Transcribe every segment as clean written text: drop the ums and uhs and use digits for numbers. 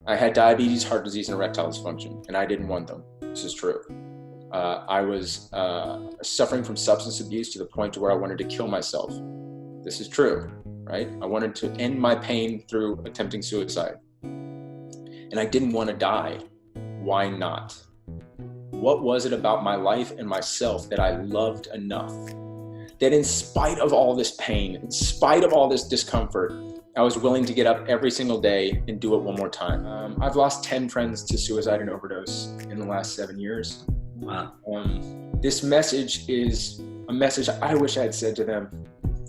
I had diabetes, heart disease, and erectile dysfunction, and I didn't want them. This is true. I was suffering from substance abuse to the point to where I wanted to kill myself. This is true, right? I wanted to end my pain through attempting suicide. And I didn't want to die. Why not? What was it about my life and myself that I loved enough that in spite of all this pain, in spite of all this discomfort, I was willing to get up every single day and do it one more time? I've lost 10 friends to suicide and overdose in the last 7 years. Wow. This message is a message I wish I had said to them.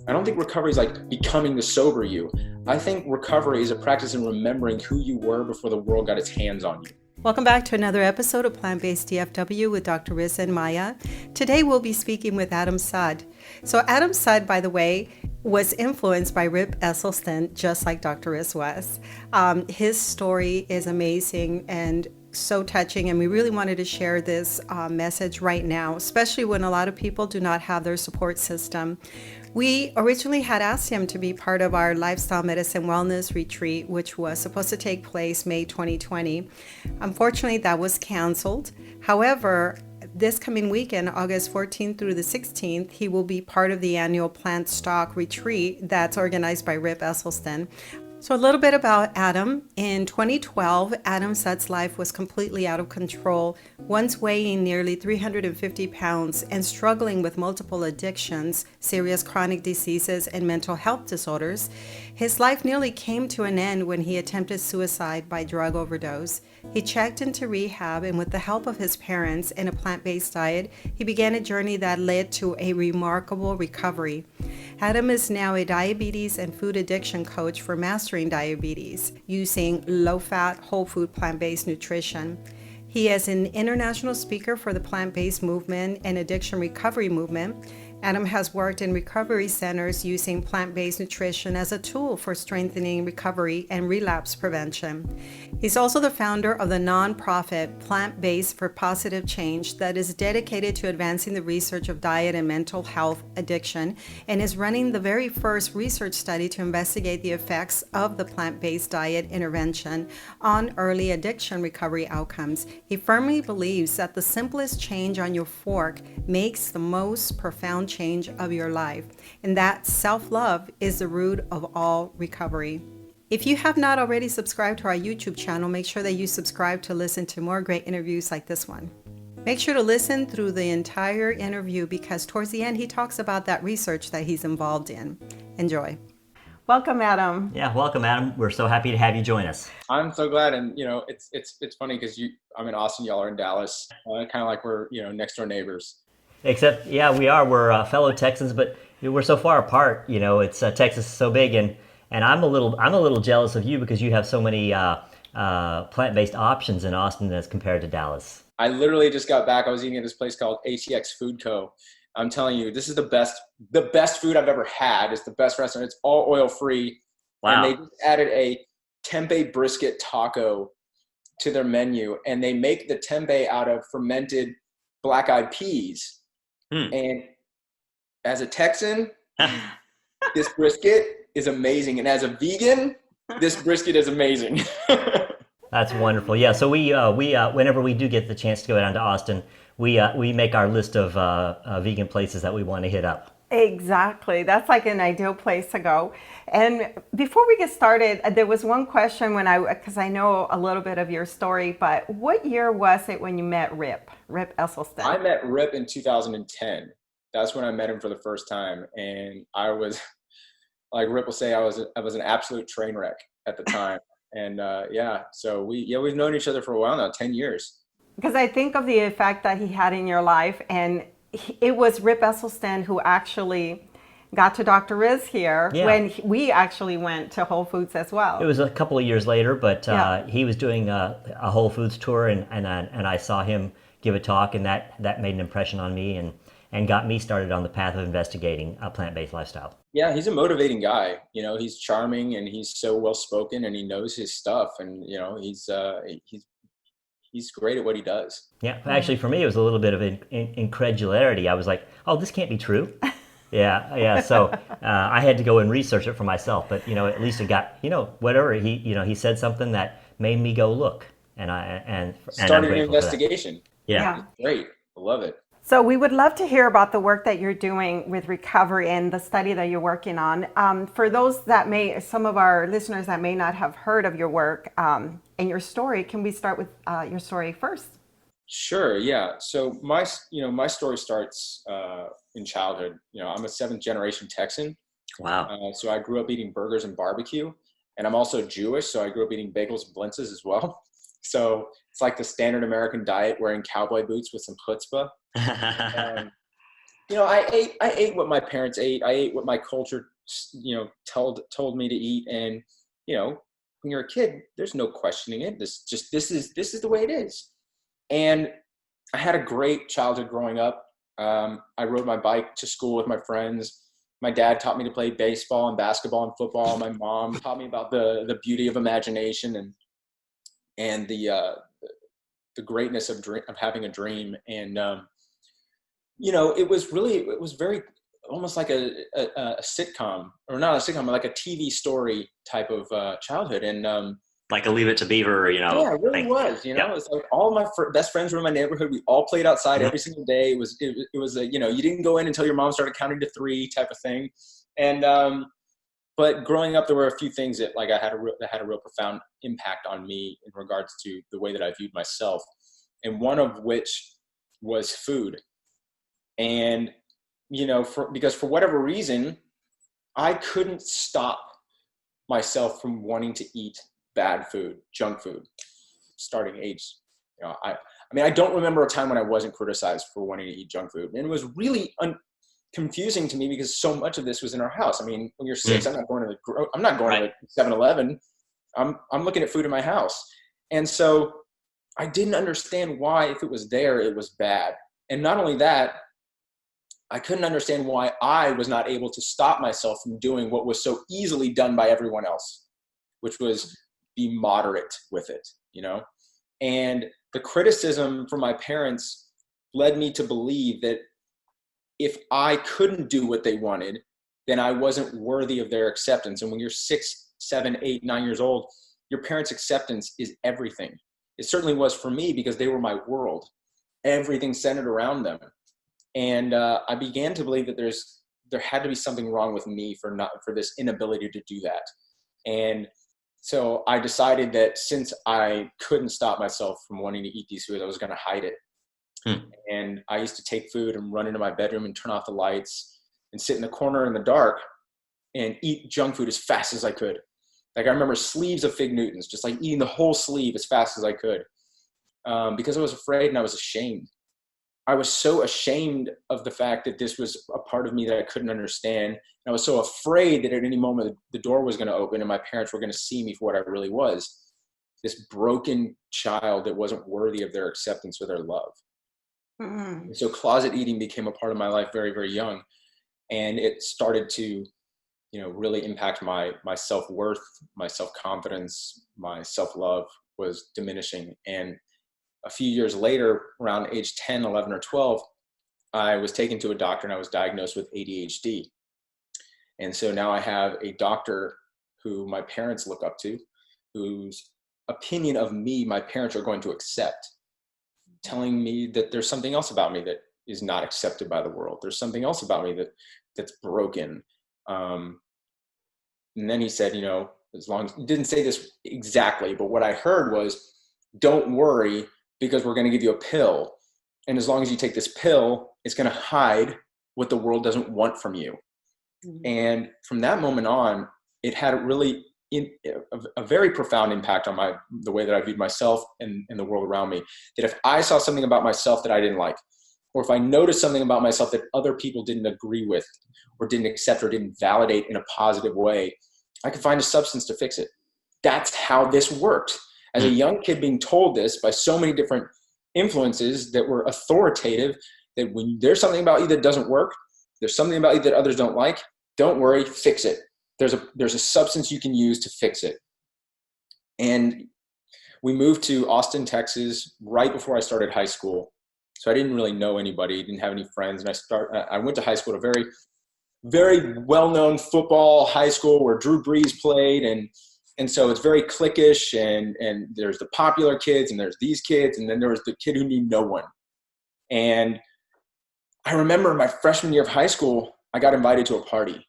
I don't think recovery is like becoming the sober you. I think recovery is a practice in remembering who you were before the world got its hands on you. Welcome back to another episode of Plant-Based DFW with Dr. Riz and Maya. Today we'll be speaking with Adam Saad. So Adam Saad, by the way, was influenced by Rip Esselstyn, just like Dr. Riz was. His story is amazing and so touching, and we really wanted to share this message right now, especially when a lot of people do not have their support system. We originally had asked him to be part of our lifestyle medicine wellness retreat, which was supposed to take place May 2020. Unfortunately, that was canceled. However, this coming weekend, August 14th through the 16th, he will be part of the annual plant stock retreat that's organized by Rip Esselstyn. So a little bit about Adam. In 2012, Adam Saad's life was completely out of control, once weighing nearly 350 pounds and struggling with multiple addictions, serious chronic diseases, and mental health disorders. His life nearly came to an end when he attempted suicide by drug overdose. He checked into rehab, and with the help of his parents and a plant-based diet, he began a journey that led to a remarkable recovery. Adam is now a diabetes and food addiction coach for mastering diabetes using low-fat, whole food, plant-based nutrition. He is an international speaker for the plant-based movement and addiction recovery movement. Adam has worked in recovery centers using plant-based nutrition as a tool for strengthening recovery and relapse prevention. He's also the founder of the nonprofit Plant-Based for Positive Change that is dedicated to advancing the research of diet and mental health addiction, and is running the very first research study to investigate the effects of the plant-based diet intervention on early addiction recovery outcomes. He firmly believes that the simplest change on your fork makes the most profound change of your life, and that self-love is the root of all recovery. If you have not already subscribed to our YouTube channel, make sure that you subscribe to listen to more great interviews like this one. Make sure to listen through the entire interview because towards the end he talks about that research that he's involved in. Enjoy. Welcome, Adam. Yeah, welcome, Adam. We're so happy to have you join us. I'm so glad, and it's funny because I'm in Austin, y'all are in Dallas, kind of like we're next door neighbors. Except, yeah, we are. We're fellow Texans, but we're so far apart. It's Texas is so big, and I'm a little jealous of you because you have so many plant-based options in Austin as compared to Dallas. I literally just got back. I was eating at this place called ATX Food Co. I'm telling you, this is the best food I've ever had. It's the best restaurant. It's all oil-free. Wow. And they just added a tempeh brisket taco to their menu, and they make the tempeh out of fermented black-eyed peas. And as a Texan, this brisket is amazing. And as a vegan, this brisket is amazing. That's wonderful. Yeah. So we whenever we do get the chance to go down to Austin, we make our list of vegan places that we want to hit up. Exactly. That's like an ideal place to go. And before we get started, there was one question because I know a little bit of your story, but what year was it when you met Rip Esselstyn? I met Rip in 2010. That's when I met him for the first time. And I was, like Rip will say, I was an absolute train wreck at the time. And so we've known each other for a while now, 10 years. Because I think of the effect that he had in your life, and it was Rip Esselstyn who actually got to Dr. Riz here when we actually went to Whole Foods as well. It was a couple of years later, but he was doing a Whole Foods tour, and I saw him give a talk, and that made an impression on me and got me started on the path of investigating a plant-based lifestyle. Yeah, he's a motivating guy. He's charming and he's so well-spoken and he knows his stuff, and he's great at what he does. Yeah, actually for me it was a little bit of incredulity. I was like, oh, this can't be true. Yeah. So I had to go and research it for myself, but at least it got, whatever he said something that made me go look, and I'm Started an grateful for that. investigation. Yeah. Great. I love it. So we would love to hear about the work that you're doing with recovery and the study that you're working on. For those some of our listeners that may not have heard of your work and your story, can we start with your story first? Sure. Yeah. So my story starts in childhood. I'm a 7th generation Texan. Wow. So I grew up eating burgers and barbecue, and I'm also Jewish. So I grew up eating bagels and blintzes as well. So it's like the standard American diet, wearing cowboy boots with some chutzpah. I ate what my parents ate. I ate what my culture, told me to eat. And, when you're a kid, there's no questioning it. This is the way it is. And I had a great childhood growing up. I rode my bike to school with my friends. My dad taught me to play baseball and basketball and football. My mom taught me about the beauty of imagination and the greatness of having a dream. And, it was very almost like a sitcom, or not a sitcom, but like a TV story type of childhood. And like a Leave It to Beaver, yeah, it really was. It's like all my best friends were in my neighborhood. We all played outside every single day. It was you didn't go in until your mom started counting to 3 type of thing. And but growing up, there were a few things that that had a real profound impact on me in regards to the way that I viewed myself, and one of which was food. And because for whatever reason, I couldn't stop myself from wanting to eat bad food, junk food, starting age. I don't remember a time when I wasn't criticized for wanting to eat junk food. And it was really confusing to me because so much of this was in our house. I mean, when you're 6, I'm not going to 7-Eleven. I'm looking at food in my house. And so I didn't understand why, if it was there, it was bad. And not only that, I couldn't understand why I was not able to stop myself from doing what was so easily done by everyone else, which was be moderate with it, And the criticism from my parents led me to believe that if I couldn't do what they wanted, then I wasn't worthy of their acceptance. And when you're 6, 7, 8, 9 years old, your parents' acceptance is everything. It certainly was for me, because they were my world. Everything centered around them. And I began to believe that there had to be something wrong with me for this inability to do that. And so I decided that since I couldn't stop myself from wanting to eat these foods, I was going to hide it. And I used to take food and run into my bedroom and turn off the lights and sit in the corner in the dark and eat junk food as fast as I could. Like I remember sleeves of Fig Newtons, just like eating the whole sleeve as fast as I could, because I was afraid and I was ashamed. I was so ashamed of the fact that this was a part of me that I couldn't understand. And I was so afraid that at any moment the door was going to open and my parents were going to see me for what I really was, this broken child that wasn't worthy of their acceptance or their love. Mm-hmm. So closet eating became a part of my life very, very young. And it started to, really impact my self-worth, my self-confidence, my self-love was diminishing. And a few years later, around age 10, 11, or 12, I was taken to a doctor and I was diagnosed with ADHD. And so now I have a doctor who my parents look up to, whose opinion of me my parents are going to accept, telling me that there's something else about me that is not accepted by the world. There's something else about me that's broken. And then he said, as long as, he didn't say this exactly, but what I heard was, don't worry, because we're going to give you a pill. And as long as you take this pill, it's going to hide what the world doesn't want from you. Mm-hmm. And from that moment on, it had a very profound impact on the way that I viewed myself and the world around me. That if I saw something about myself that I didn't like, or if I noticed something about myself that other people didn't agree with, or didn't accept, or didn't validate in a positive way, I could find a substance to fix it. That's how this worked. As a young kid being told this by so many different influences that were authoritative, that when there's something about you that doesn't work, there's something about you that others don't like, don't worry, fix it. There's a substance you can use to fix it. And we moved to Austin, Texas, right before I started high school. So I didn't really know anybody, didn't have any friends. And I went to high school at a very, very well-known football high school where Drew Brees played. And And so it's very cliquish, and there's the popular kids, and there's these kids, and then there was the kid who knew no one. And I remember my freshman year of high school, I got invited to a party.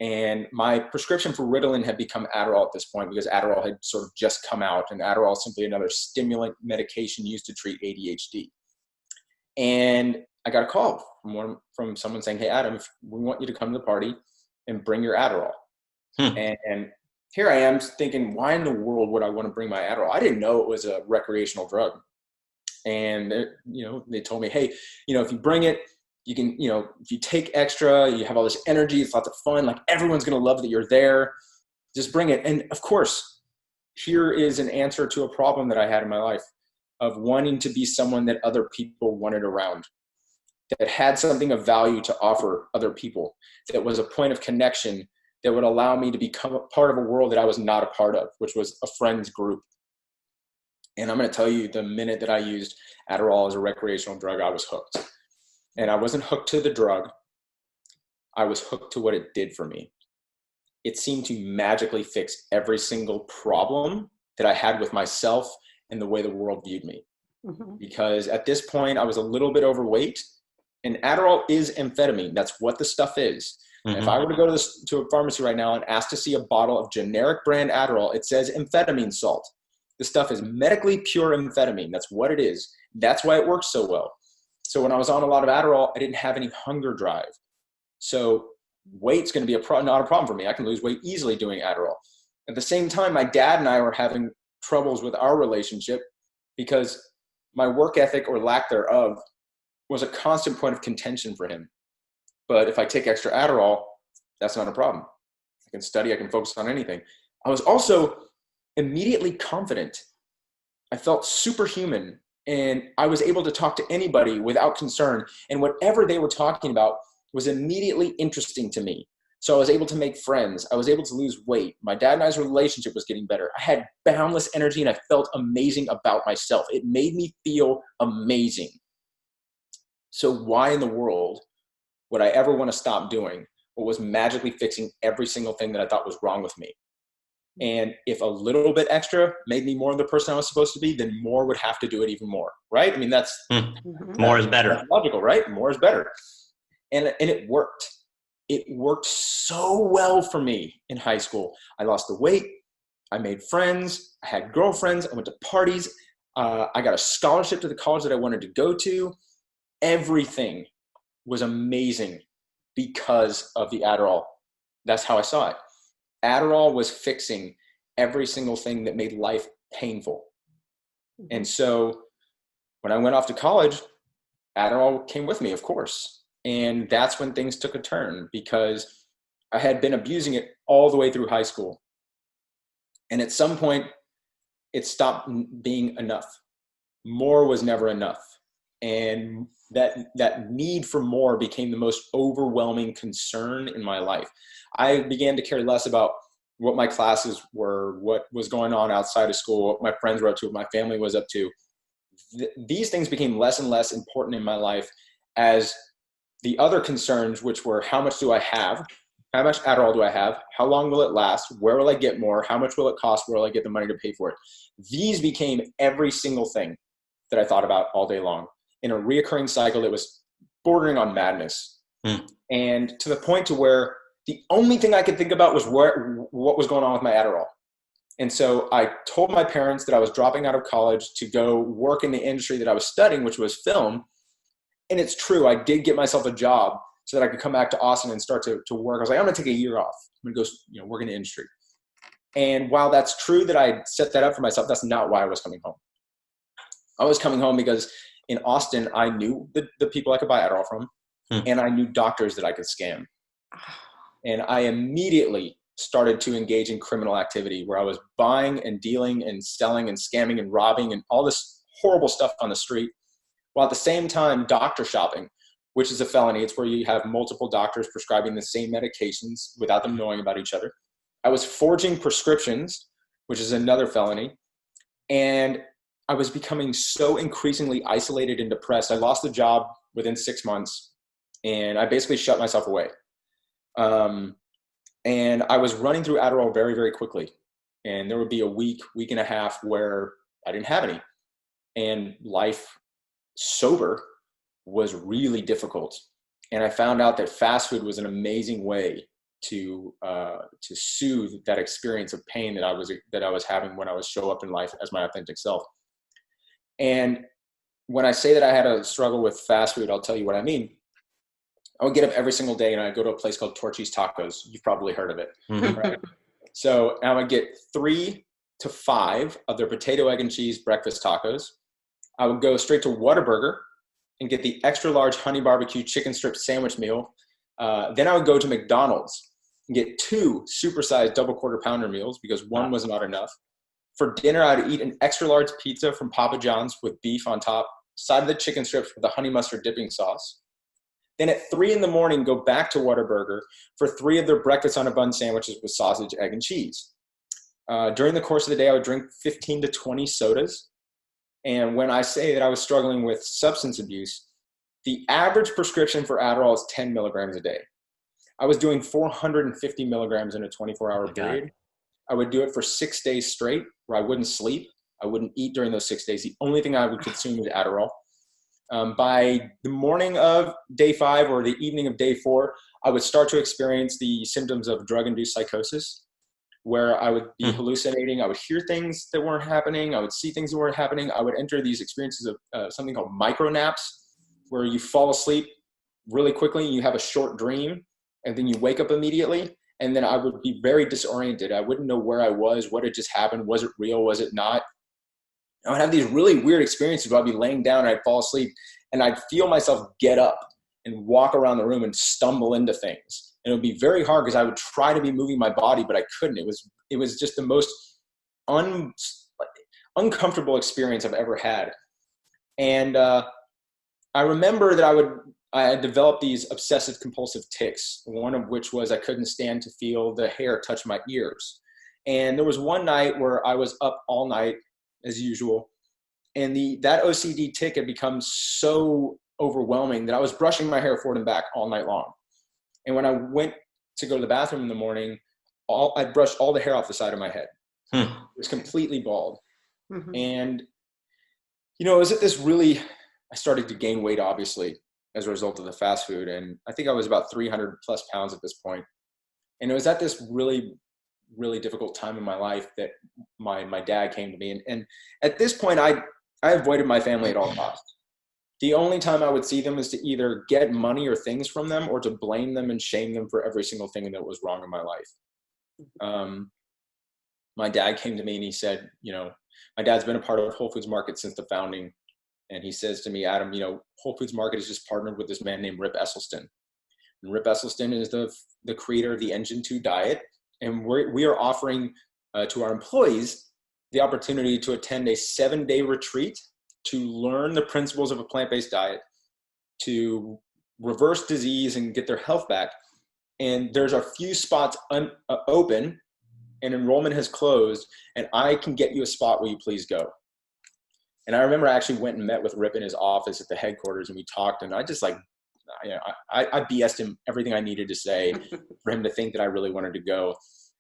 And my prescription for Ritalin had become Adderall at this point, because Adderall had sort of just come out, and Adderall is simply another stimulant medication used to treat ADHD. And I got a call from someone saying, "Hey, Adam, we want you to come to the party and bring your Adderall." And here I am thinking, why in the world would I want to bring my Adderall? I didn't know it was a recreational drug. And they told me, "Hey, if you bring it, you can, if you take extra, you have all this energy, it's lots of fun, like everyone's going to love that you're there. Just bring it." And of course, here is an answer to a problem that I had in my life of wanting to be someone that other people wanted around, that had something of value to offer other people, that was a point of connection that would allow me to become a part of a world that I was not a part of, which was a friends group. And I'm going to tell you, the minute that I used Adderall as a recreational drug, I was hooked. And I wasn't hooked to the drug. I was hooked to what it did for me. It seemed to magically fix every single problem that I had with myself and the way the world viewed me. Mm-hmm. Because at this point, I was a little bit overweight, and Adderall is amphetamine. That's what the stuff is. Mm-hmm. If I were to go to a pharmacy right now and ask to see a bottle of generic brand Adderall, it says amphetamine salt. The stuff is medically pure amphetamine. That's what it is. That's why it works so well. So when I was on a lot of Adderall, I didn't have any hunger drive. So weight's going to be not a problem for me. I can lose weight easily doing Adderall. At the same time, my dad and I were having troubles with our relationship because my work ethic, or lack thereof, was a constant point of contention for him. But if I take extra Adderall, that's not a problem. I can study, I can focus on anything. I was also immediately confident. I felt superhuman, and I was able to talk to anybody without concern. And whatever they were talking about was immediately interesting to me. So I was able to make friends. I was able to lose weight. My dad and I's relationship was getting better. I had boundless energy, and I felt amazing about myself. It made me feel amazing. So why in the world would I ever want to stop doing what was magically fixing every single thing that I thought was wrong with me? And if a little bit extra made me more of the person I was supposed to be, then more would have to do it even more, right? I mean, that's more is better. That's logical, right? More is better. And it worked. It worked so well for me in high school. I lost the weight. I made friends. I had girlfriends. I went to parties. I got a scholarship to the college that I wanted to go to. Everything was amazing because of the Adderall. That's how I saw it. Adderall was fixing every single thing that made life painful. And so when I went off to college, Adderall came with me, of course. And that's when things took a turn, because I had been abusing it all the way through high school. And at some point, it stopped being enough. More was never enough. And that need for more became the most overwhelming concern in my life. I began to care less about what my classes were, what was going on outside of school, what my friends were up to, what my family was up to. These things became less and less important in my life as the other concerns, which were, how much do I have? How much Adderall do I have? How long will it last? Where will I get more? How much will it cost? Where will I get the money to pay for it? These became every single thing that I thought about all day long, in a reoccurring cycle that was bordering on madness. And to the point to where the only thing I could think about was what was going on with my Adderall. And so I told my parents that I was dropping out of college to go work in the industry that I was studying, which was film. And it's true, I did get myself a job so that I could come back to Austin and start to work. I was like, I'm going to take a year off. I'm going to go work in the industry. And while that's true that I set that up for myself, that's not why I was coming home. I was coming home because in Austin, I knew the people I could buy Adderall from, and I knew doctors that I could scam. And I immediately started to engage in criminal activity where I was buying and dealing and selling and scamming and robbing and all this horrible stuff on the street, while at the same time doctor shopping, which is a felony. It's where you have multiple doctors prescribing the same medications without them knowing about each other. I was forging prescriptions, which is another felony. And I was becoming so increasingly isolated and depressed. I lost the job within 6 months, and I basically shut myself away. And I was running through Adderall very, very quickly. And there would be a week and a half where I didn't have any. And life sober was really difficult. And I found out that fast food was an amazing way to soothe that experience of pain that I was having when I was show up in life as my authentic self. And when I say that I had a struggle with fast food, I'll tell you what I mean. I would get up every single day and I'd go to a place called Torchy's Tacos. You've probably heard of it. Mm-hmm. Right? So I would get 3 to 5 of their potato, egg, and cheese breakfast tacos. I would go straight to Whataburger and get the extra large honey barbecue chicken strip sandwich meal. Then I would go to McDonald's and get 2 supersized double quarter pounder meals because one was not enough. For dinner, I'd eat an extra large pizza from Papa John's with beef on top, side of the chicken strips with the honey mustard dipping sauce. Then at 3 a.m, go back to Whataburger for 3 of their breakfast on a bun sandwiches with sausage, egg, and cheese. During the course of the day, I would drink 15 to 20 sodas. And when I say that I was struggling with substance abuse, the average prescription for Adderall is 10 milligrams a day. I was doing 450 milligrams in a 24-hour period. I would do it for 6 days straight where I wouldn't sleep. I wouldn't eat during those 6 days. The only thing I would consume was Adderall. By the morning of day 5 or the evening of day 4, I would start to experience the symptoms of drug-induced psychosis, where I would be hallucinating. I would hear things that weren't happening. I would see things that weren't happening. I would enter these experiences of something called micro naps, where you fall asleep really quickly and you have a short dream, and then you wake up immediately. And then I would be very disoriented. I wouldn't know where I was, what had just happened. Was it real? Was it not? I would have these really weird experiences where I'd be laying down and I'd fall asleep and I'd feel myself get up and walk around the room and stumble into things. And it would be very hard because I would try to be moving my body, but I couldn't. It was just the most uncomfortable experience I've ever had. And I remember that I had developed these obsessive compulsive tics, one of which was I couldn't stand to feel the hair touch my ears. And there was one night where I was up all night as usual. And that OCD tic had become so overwhelming that I was brushing my hair forward and back all night long. And when I went to go to the bathroom in the morning, I brushed all the hair off the side of my head. It was completely bald. Mm-hmm. And, it was at this I started to gain weight, obviously, as a result of the fast food. And I think I was about 300 plus pounds at this point. And it was at this really, really difficult time in my life that my dad came to me. And at this point, I avoided my family at all costs. The only time I would see them is to either get money or things from them or to blame them and shame them for every single thing that was wrong in my life. My dad came to me and he said, my dad's been a part of Whole Foods Market since the founding. And he says to me, Adam, Whole Foods Market has just partnered with this man named Rip Esselstyn. And Rip Esselstyn is the creator of the Engine 2 diet. And we are offering to our employees the opportunity to attend a 7-day retreat to learn the principles of a plant-based diet, to reverse disease and get their health back. And there's a few spots open and enrollment has closed, and I can get you a spot. Will you please go? And I remember I actually went and met with Rip in his office at the headquarters, and we talked, and I just I BS'd him everything I needed to say for him to think that I really wanted to go.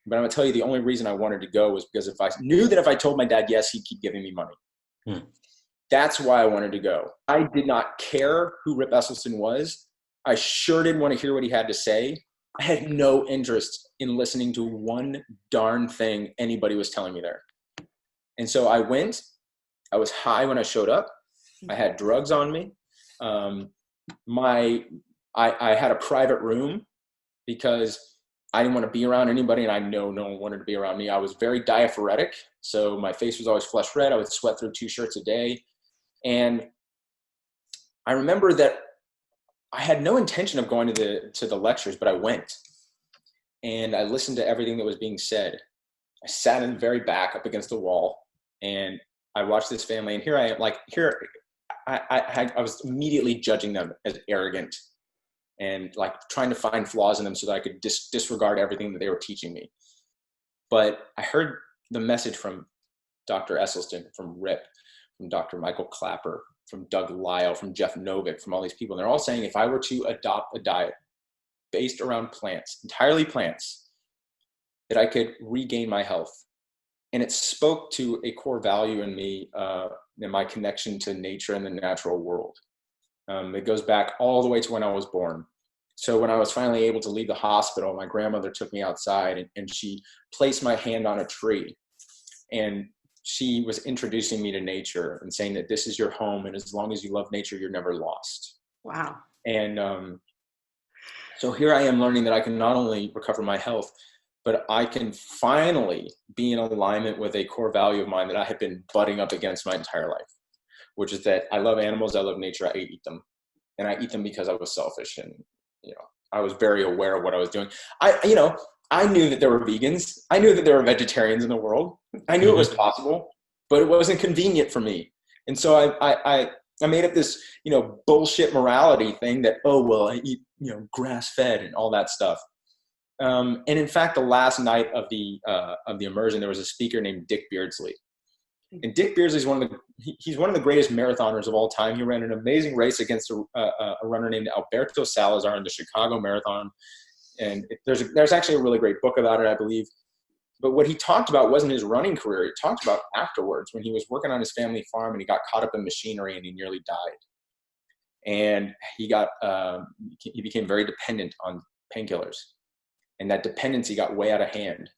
But I'm gonna tell you, the only reason I wanted to go was because if I told my dad yes, he'd keep giving me money. That's why I wanted to go. I did not care who Rip Esselstyn was. I sure didn't want to hear what he had to say. I had no interest in listening to one darn thing anybody was telling me there. And so I went. I was high when I showed up. I had drugs on me. I had a private room because I didn't want to be around anybody, and I know no one wanted to be around me. I was very diaphoretic, so my face was always flush red. I would sweat through 2 shirts a day. And I remember that I had no intention of going to the lectures, but I went. And I listened to everything that was being said. I sat in the very back up against the wall, and I watched this family, and here I am, I was immediately judging them as arrogant and trying to find flaws in them so that I could disregard everything that they were teaching me. But I heard the message from Dr. Esselstyn, from Rip, from Dr. Michael Clapper, from Doug Lyle, from Jeff Novick, from all these people. And they're all saying if I were to adopt a diet based around plants, entirely plants, that I could regain my health, And it spoke to a core value in me, in my connection to nature and the natural world. It goes back all the way to when I was born. So when I was finally able to leave the hospital, my grandmother took me outside and she placed my hand on a tree. And she was introducing me to nature and saying that this is your home. And as long as you love nature, you're never lost. Wow. And so here I am learning that I can not only recover my health, but I can finally be in alignment with a core value of mine that I had been butting up against my entire life, which is that I love animals, I love nature, I eat them. And I eat them because I was selfish and, I was very aware of what I was doing. I knew that there were vegans. I knew that there were vegetarians in the world. I knew it was possible, but it wasn't convenient for me. And so I made up this, bullshit morality thing that, I eat, grass-fed and all that stuff. And in fact, the last night of the immersion, there was a speaker named Dick Beardsley. And Dick Beardsley is he's one of the greatest marathoners of all time. He ran an amazing race against a runner named Alberto Salazar in the Chicago Marathon. And there's actually a really great book about it, I believe. But what he talked about wasn't his running career. He talked about afterwards when he was working on his family farm and he got caught up in machinery and he nearly died. And he became very dependent on painkillers. And that dependency got way out of hand.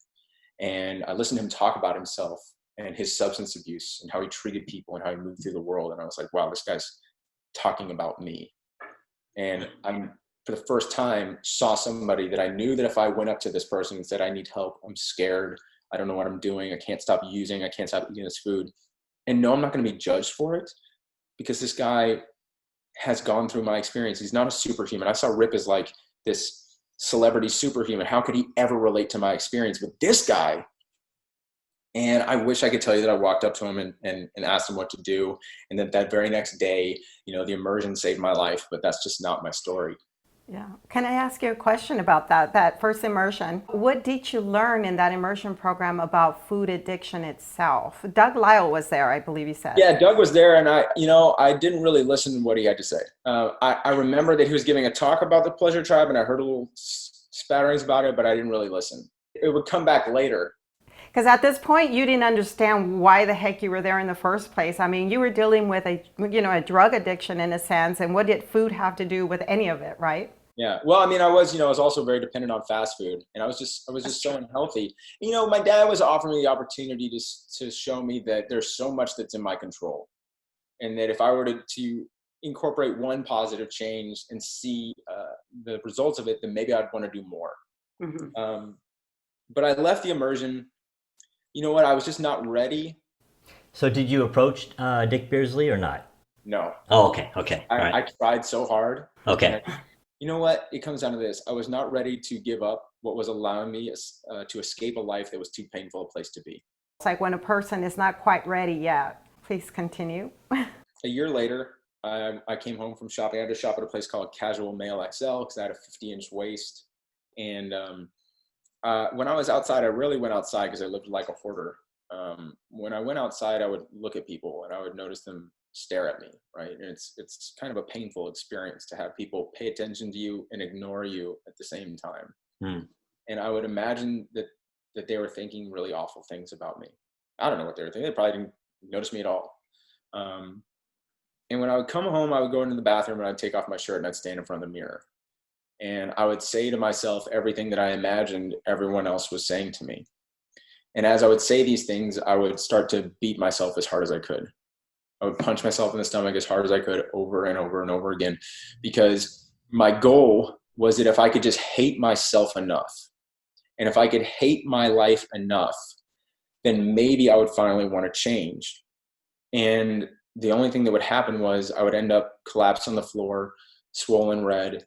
And I listened to him talk about himself and his substance abuse and how he treated people and how he moved through the world. And I was like, wow, this guy's talking about me. And for the first time, saw somebody that I knew that if I went up to this person and said, I need help, I'm scared, I don't know what I'm doing, I can't stop using, I can't stop eating this food. And no, I'm not going to be judged for it because this guy has gone through my experience. He's not a superhuman. I saw Rip as like this celebrity superhuman. How could he ever relate to my experience? But this guy, and I wish I could tell you that I walked up to him and asked him what to do. And that very next day, the immersion saved my life, but that's just not my story. Yeah. Can I ask you a question about that first immersion? What did you learn in that immersion program about food addiction itself? Doug Lyle was there, I believe you said. Yeah, Doug was there, and I didn't really listen to what he had to say. I remember that he was giving a talk about the pleasure tribe, and I heard a little spatterings about it, but I didn't really listen. It would come back later. Because at this point, you didn't understand why the heck you were there in the first place. I mean, you were dealing with a drug addiction in a sense, and what did food have to do with any of it, right? Yeah. Well, I mean, I was also very dependent on fast food, and I was just so unhealthy. My dad was offering me the opportunity to show me that there's so much that's in my control, and that if I were to incorporate one positive change and see the results of it, then maybe I'd want to do more. Mm-hmm. But I left the immersion. You know what? I was just not ready. So did you approach Dick Beardsley or not? No. Oh, okay. Right. I tried so hard. Okay. You know what? It comes down to this. I was not ready to give up what was allowing me to escape a life that was too painful a place to be. It's like when a person is not quite ready yet. Please continue. A year later, I came home from shopping. I had to shop at a place called Casual Male XL because I had a 50-inch waist. And when I was outside, I really went outside because I lived like a hoarder. When I went outside, I would look at people and I would notice them stare at me, right? And it's kind of a painful experience to have people pay attention to you and ignore you at the same time. And I would imagine that they were thinking really awful things about me. I don't know what they were thinking. They probably didn't notice me at all. And when I would come home, I would go into the bathroom and I'd take off my shirt and I'd stand in front of the mirror. And I would say to myself everything that I imagined everyone else was saying to me. And as I would say these things, I would start to beat myself as hard as I could. I would punch myself in the stomach as hard as I could over and over and over again, because my goal was that if I could just hate myself enough, and if I could hate my life enough, then maybe I would finally want to change. And the only thing that would happen was I would end up collapsed on the floor, swollen red,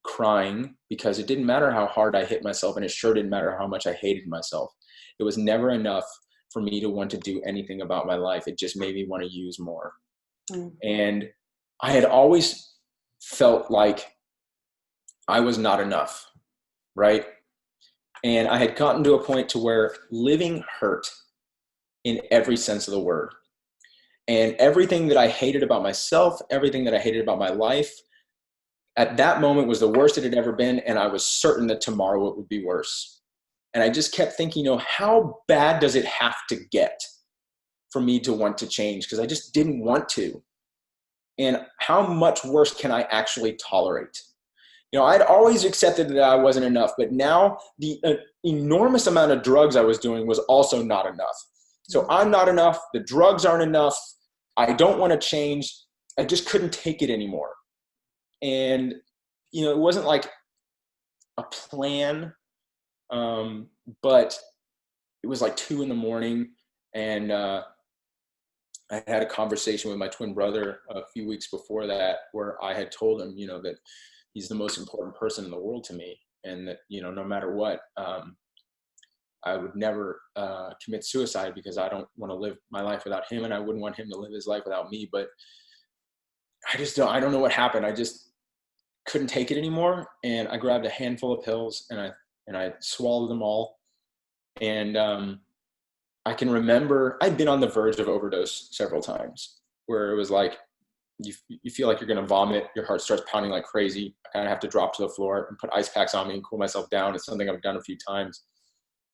crying, because it didn't matter how hard I hit myself, and it sure didn't matter how much I hated myself. It was never enough for me to want to do anything about my life. It just made me want to use more. And I had always felt like I was not enough, right? And I had gotten to a point to where living hurt in every sense of the word. And everything that I hated about myself, everything that I hated about my life, at that moment was the worst it had ever been. And I was certain that tomorrow it would be worse. And I just kept thinking, how bad does it have to get for me to want to change? Because I just didn't want to. And how much worse can I actually tolerate? I'd always accepted that I wasn't enough, but now the enormous amount of drugs I was doing was also not enough. So I'm not enough. The drugs aren't enough. I don't want to change. I just couldn't take it anymore. And, it wasn't like a plan, but it was like 2 a.m. and I had a conversation with my twin brother a few weeks before that, where I had told him, that he's the most important person in the world to me, and that, no matter what, I would never commit suicide, because I don't want to live my life without him, and I wouldn't want him to live his life without me. But I don't know what happened. I just couldn't take it anymore. And I grabbed a handful of pills and I swallowed them all. And I can remember I'd been on the verge of overdose several times, where it was like, you feel like you're going to vomit. Your heart starts pounding like crazy. I kind of have to drop to the floor and put ice packs on me and cool myself down. It's something I've done a few times.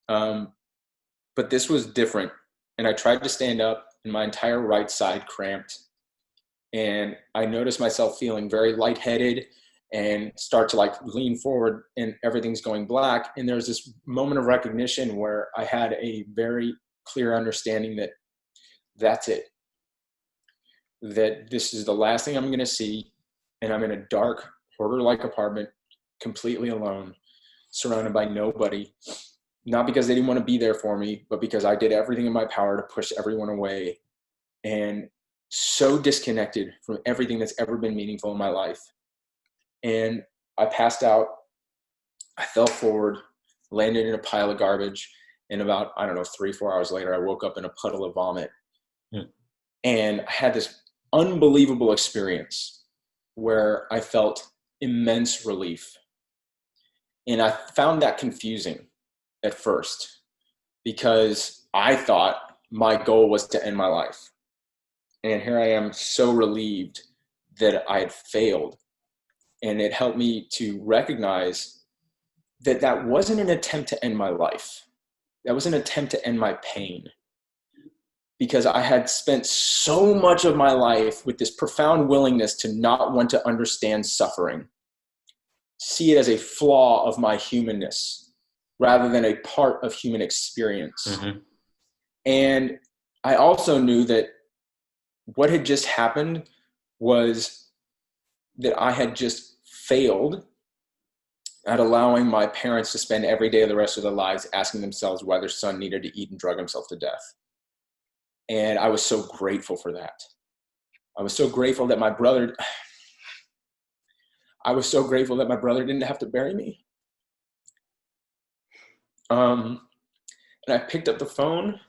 But this was different. And I tried to stand up and my entire right side cramped. And I noticed myself feeling very lightheaded and start to like lean forward, and everything's going black. And there's this moment of recognition where I had a very clear understanding that that's it. That this is the last thing I'm going to see. And I'm in a dark, hoarder-like apartment, completely alone, surrounded by nobody. Not because they didn't want to be there for me, but because I did everything in my power to push everyone away. And so disconnected from everything that's ever been meaningful in my life. And I passed out. I fell forward, landed in a pile of garbage. And about, 3-4 hours later, I woke up in a puddle of vomit. And I had this unbelievable experience where I felt immense relief. And I found that confusing at first, because I thought my goal was to end my life. And here I am, so relieved that I had failed. And it helped me to recognize that that wasn't an attempt to end my life. That was an attempt to end my pain. Because I had spent so much of my life with this profound willingness to not want to understand suffering, see it as a flaw of my humanness rather than a part of human experience. Mm-hmm. And I also knew that what had just happened was that I had just failed at allowing my parents to spend every day of the rest of their lives asking themselves why their son needed to eat and drug himself to death. And I was so grateful for that. I was so grateful that my brother didn't have to bury me. And I picked up the phone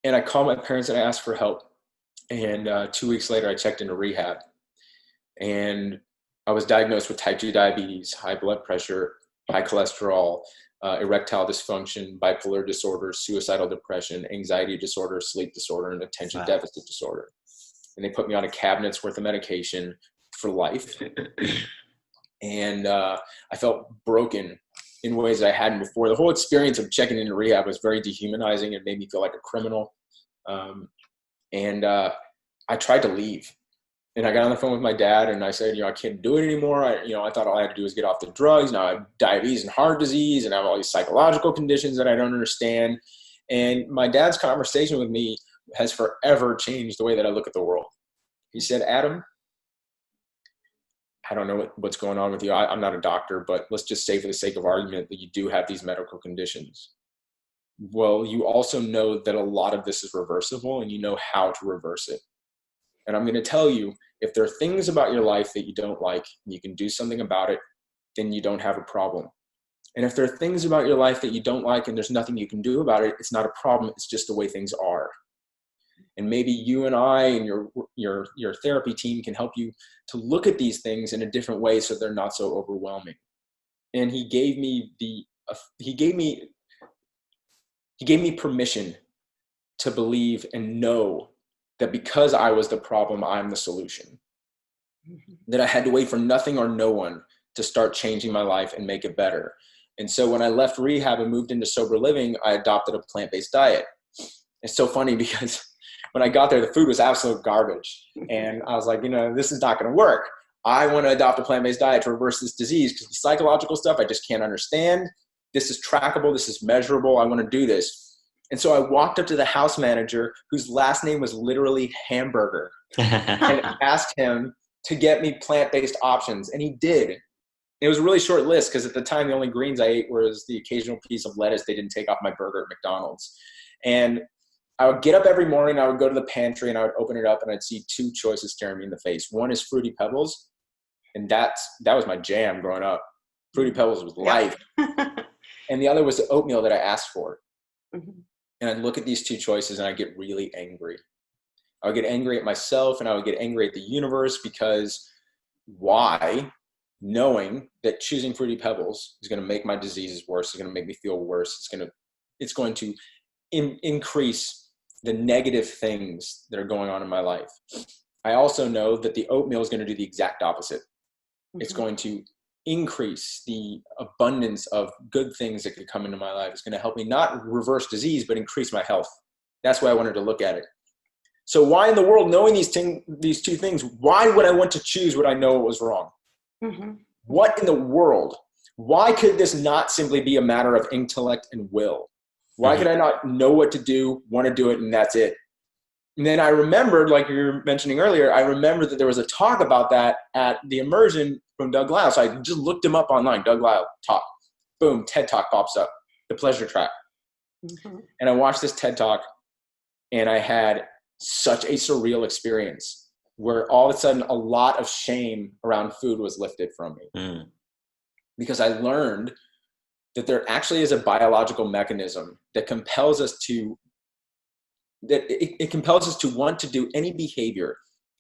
and I called my parents and I asked for help. And 2 weeks later, I checked into rehab. And I was diagnosed with type 2 diabetes, high blood pressure, high cholesterol, erectile dysfunction, bipolar disorder, suicidal depression, anxiety disorder, sleep disorder, and attention deficit disorder. And they put me on a cabinet's worth of medication for life. And I felt broken in ways that I hadn't before. The whole experience of checking into rehab was very dehumanizing. It made me feel like a criminal. And I tried to leave. And I got on the phone with my dad and I said, I can't do it anymore. I thought all I had to do was get off the drugs. Now I have diabetes and heart disease and I have all these psychological conditions that I don't understand. And my dad's conversation with me has forever changed the way that I look at the world. He said, Adam, I don't know what's going on with you. I'm not a doctor, but let's just say for the sake of argument that you do have these medical conditions. Well, you also know that a lot of this is reversible and you know how to reverse it. And I'm going to tell you, if there are things about your life that you don't like and you can do something about it, then you don't have a problem. And if there are things about your life that you don't like and there's nothing you can do about it, it's not a problem. It's just the way things are. And maybe you and I and your therapy team can help you to look at these things in a different way so they're not so overwhelming. And he gave me permission to believe and know that because I was the problem, I'm the solution. That I had to wait for nothing or no one to start changing my life and make it better. And so when I left rehab and moved into sober living, I adopted a plant-based diet. It's so funny because when I got there, the food was absolute garbage. And I was like, this is not going to work. I want to adopt a plant-based diet to reverse this disease because the psychological stuff I just can't understand. This is trackable. This is measurable. I want to do this. And so I walked up to the house manager, whose last name was literally Hamburger, and asked him to get me plant-based options. And he did. It was a really short list because at the time, the only greens I ate was the occasional piece of lettuce they didn't take off my burger at McDonald's. And I would get up every morning, I would go to the pantry and I would open it up and I'd see two choices staring me in the face. One is Fruity Pebbles. And that was my jam growing up. Fruity Pebbles was life. And the other was the oatmeal that I asked for. Mm-hmm. And I'd look at these two choices and I'd get really angry. I would get angry at myself and I would get angry at the universe because why, knowing that choosing Fruity Pebbles is going to make my diseases worse, it's going to make me feel worse, it's going to increase the negative things that are going on in my life. I also know that the oatmeal is going to do the exact opposite. Mm-hmm. It's going to increase the abundance of good things that could come into my life. It's going to help me not reverse disease, but increase my health. That's why I wanted to look at it. So why in the world, knowing these two things, why would I want to choose what I know was wrong? Mm-hmm. What in the world? Why could this not simply be a matter of intellect and will? Why could I not know what to do, want to do it, and that's it? And then I remembered, like you were mentioning earlier, I remembered that there was a talk about that at the Immersion from Doug Lisle. So I just looked him up online, Doug Lisle talk. Boom, TED Talk pops up, the pleasure trap. Mm-hmm. And I watched this TED Talk, and I had such a surreal experience where all of a sudden a lot of shame around food was lifted from me. Because I learned that there actually is a biological mechanism that compels us to want to do any behavior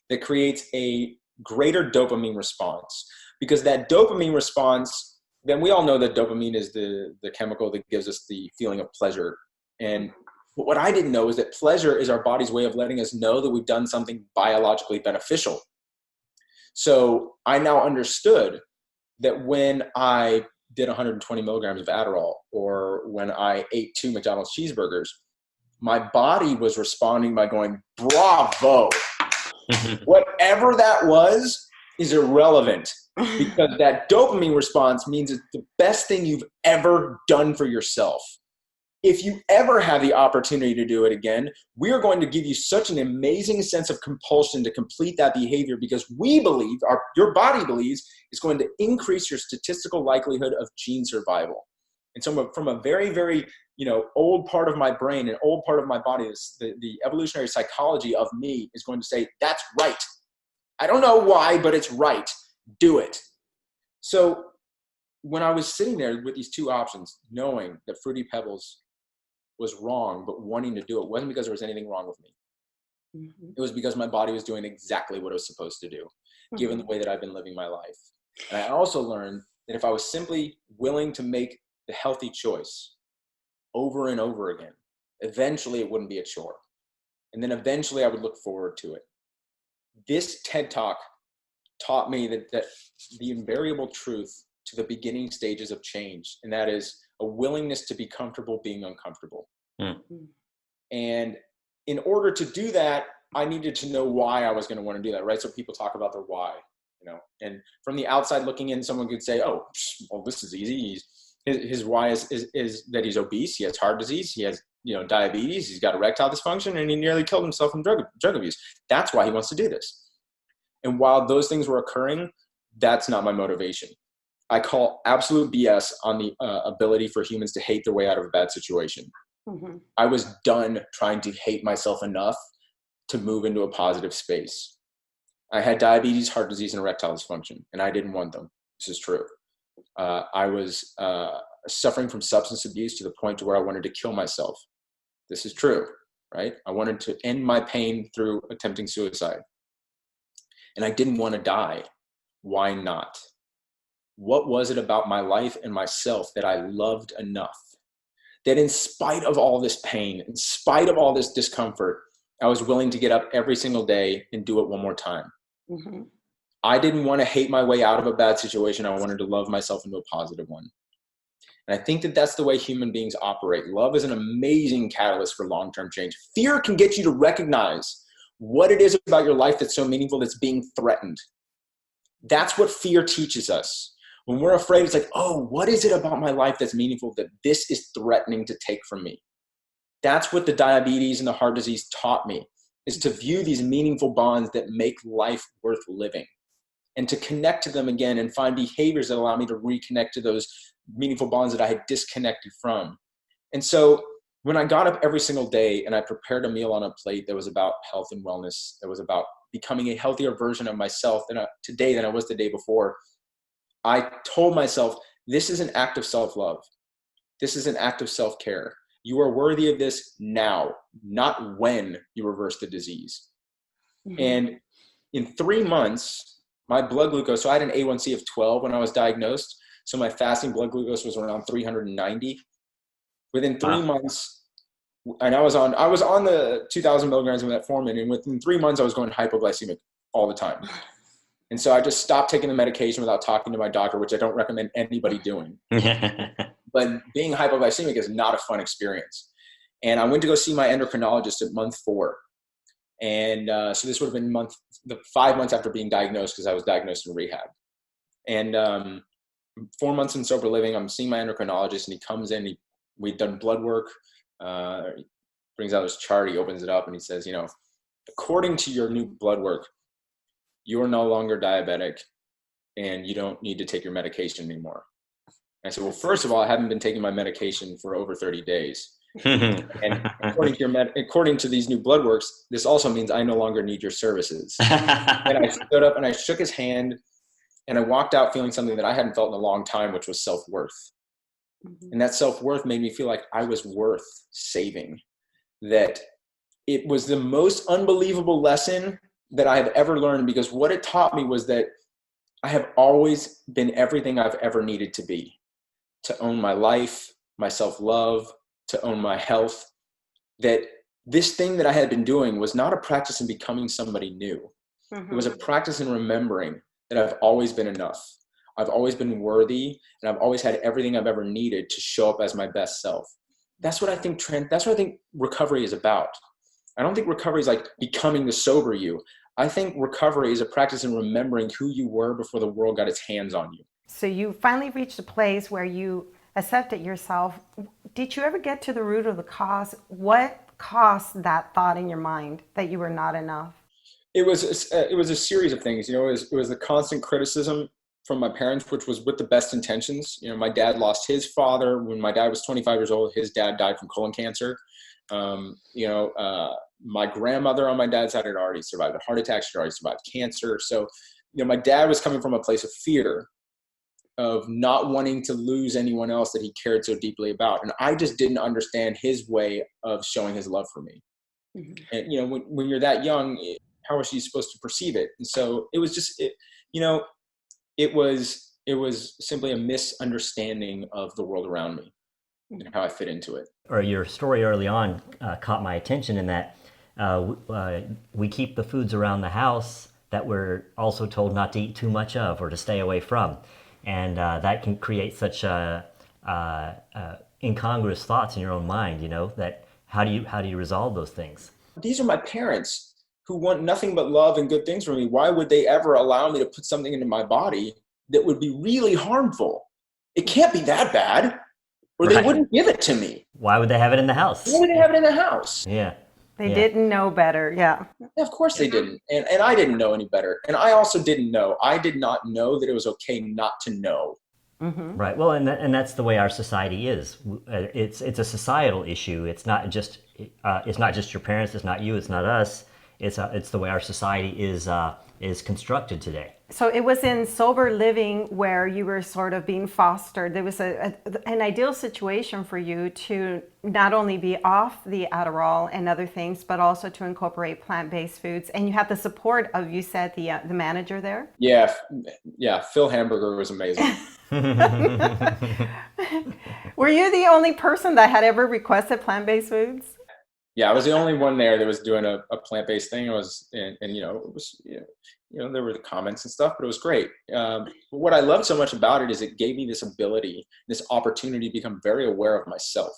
that creates a greater dopamine response. Because that dopamine response, then we all know that dopamine is the chemical that gives us the feeling of pleasure. And what I didn't know is that pleasure is our body's way of letting us know that we've done something biologically beneficial. So I now understood that when I did 120 milligrams of Adderall, or when I ate 2 McDonald's cheeseburgers, my body was responding by going, bravo. Whatever that was is irrelevant, because that dopamine response means it's the best thing you've ever done for yourself. If you ever have the opportunity to do it again, we are going to give you such an amazing sense of compulsion to complete that behavior, because we believe, your body believes, it's going to increase your statistical likelihood of gene survival. And so from a very, very, old part of my brain and old part of my body, the evolutionary psychology of me is going to say, that's right. I don't know why, but it's right. Do it. So when I was sitting there with these two options, knowing that Fruity Pebbles was wrong, but wanting to do it wasn't because there was anything wrong with me. Mm-hmm. It was because my body was doing exactly what it was supposed to do, given the way that I've been living my life. And I also learned that if I was simply willing to make the healthy choice over and over again, eventually it wouldn't be a chore. And then eventually I would look forward to it. This TED Talk taught me that the invariable truth to the beginning stages of change, and that is a willingness to be comfortable being uncomfortable. And in order to do that, I needed to know why I was going to want to do that, right? So people talk about their why, and from the outside looking in, someone could say, oh, well, this is easy. His why is that he's obese, he has heart disease, he has diabetes, he's got erectile dysfunction, and he nearly killed himself from drug abuse. That's why he wants to do this. And while those things were occurring, that's not my motivation. I call absolute BS on the ability for humans to hate their way out of a bad situation. Mm-hmm. I was done trying to hate myself enough to move into a positive space. I had diabetes, heart disease, and erectile dysfunction, and I didn't want them. This is true. I was suffering from substance abuse to the point to where I wanted to kill myself. This is true, right? I wanted to end my pain through attempting suicide. And I didn't want to die. Why not? What was it about my life and myself that I loved enough that in spite of all this pain, in spite of all this discomfort, I was willing to get up every single day and do it one more time? Mm-hmm. I didn't want to hate my way out of a bad situation. I wanted to love myself into a positive one. And I think that that's the way human beings operate. Love is an amazing catalyst for long-term change. Fear can get you to recognize what it is about your life that's so meaningful that's being threatened. That's what fear teaches us. When we're afraid, it's like, oh, what is it about my life that's meaningful that this is threatening to take from me? That's what the diabetes and the heart disease taught me, is to view these meaningful bonds that make life worth living and to connect to them again and find behaviors that allow me to reconnect to those meaningful bonds that I had disconnected from. And so when I got up every single day and I prepared a meal on a plate that was about health and wellness, that was about becoming a healthier version of myself today than I was the day before, I told myself, this is an act of self-love. This is an act of self-care. You are worthy of this now, not when you reverse the disease. Mm-hmm. And in 3 months, my blood glucose, so I had an A1C of 12 when I was diagnosed. So my fasting blood glucose was around 390. Within 3 months, and I was on the 2,000 milligrams of metformin, and within 3 months, I was going hypoglycemic all the time. And so I just stopped taking the medication without talking to my doctor, which I don't recommend anybody doing. But being hypoglycemic is not a fun experience. And I went to go see my endocrinologist at month 4. And so this would have been 5 months after being diagnosed, because I was diagnosed in rehab. And 4 months in sober living, I'm seeing my endocrinologist, and he comes in, we'd done blood work, he brings out his chart, he opens it up, and he says, according to your new blood work, you are no longer diabetic and you don't need to take your medication anymore. And I said, well, first of all, I haven't been taking my medication for over 30 days. And according to these new blood works, this also means I no longer need your services. And I stood up and I shook his hand, and I walked out feeling something that I hadn't felt in a long time, which was self-worth. Mm-hmm. And that self-worth made me feel like I was worth saving. That it was the most unbelievable lesson that I have ever learned, because what it taught me was that I have always been everything I've ever needed to be, to own my life, my self-love, to own my health. That this thing that I had been doing was not a practice in becoming somebody new. Mm-hmm. It was a practice in remembering that I've always been enough. I've always been worthy, and I've always had everything I've ever needed to show up as my best self. That's what I think recovery is about. I don't think recovery is like becoming the sober you. I think recovery is a practice in remembering who you were before the world got its hands on you. So you finally reached a place where you accepted yourself. Did you ever get to the root of the cause? What caused that thought in your mind that you were not enough? It was a series of things. It was the constant criticism from my parents, which was with the best intentions. My dad lost his father when my dad was 25 years old. His dad died from colon cancer. My grandmother on my dad's side had already survived a heart attack. She had already survived cancer. So, my dad was coming from a place of fear, of not wanting to lose anyone else that he cared so deeply about. And I just didn't understand his way of showing his love for me. Mm-hmm. And, when you're that young, how was she supposed to perceive it? And so it was just, it was simply a misunderstanding of the world around me and how I fit into it. Or your story early on caught my attention in that we keep the foods around the house that we're also told not to eat too much of or to stay away from. And that can create such incongruous thoughts in your own mind, that how do you resolve those things? These are my parents who want nothing but love and good things from me. Why would they ever allow me to put something into my body that would be really harmful? It can't be that bad, or they wouldn't give it to me. Why would they have it in the house? Why would they have it in the house? Yeah. They didn't know better. Yeah. Of course they didn't. And I didn't know any better. And I also didn't know. I did not know that it was okay not to know. Mm-hmm. Right. Well, and that's the way our society is. It's a societal issue. It's not just your parents. It's not you. It's not us. It's the way our society is constructed today. So it was in sober living where you were sort of being fostered. There was an ideal situation for you to not only be off the Adderall and other things, but also to incorporate plant-based foods. And you had the support of, you said, the manager there? Yeah. Phil Hamburger was amazing. Were you the only person that had ever requested plant-based foods? Yeah, I was the only one there that was doing a plant-based thing. And it was, there were the comments and stuff, but it was great. But what I loved so much about it is it gave me this ability, this opportunity to become very aware of myself,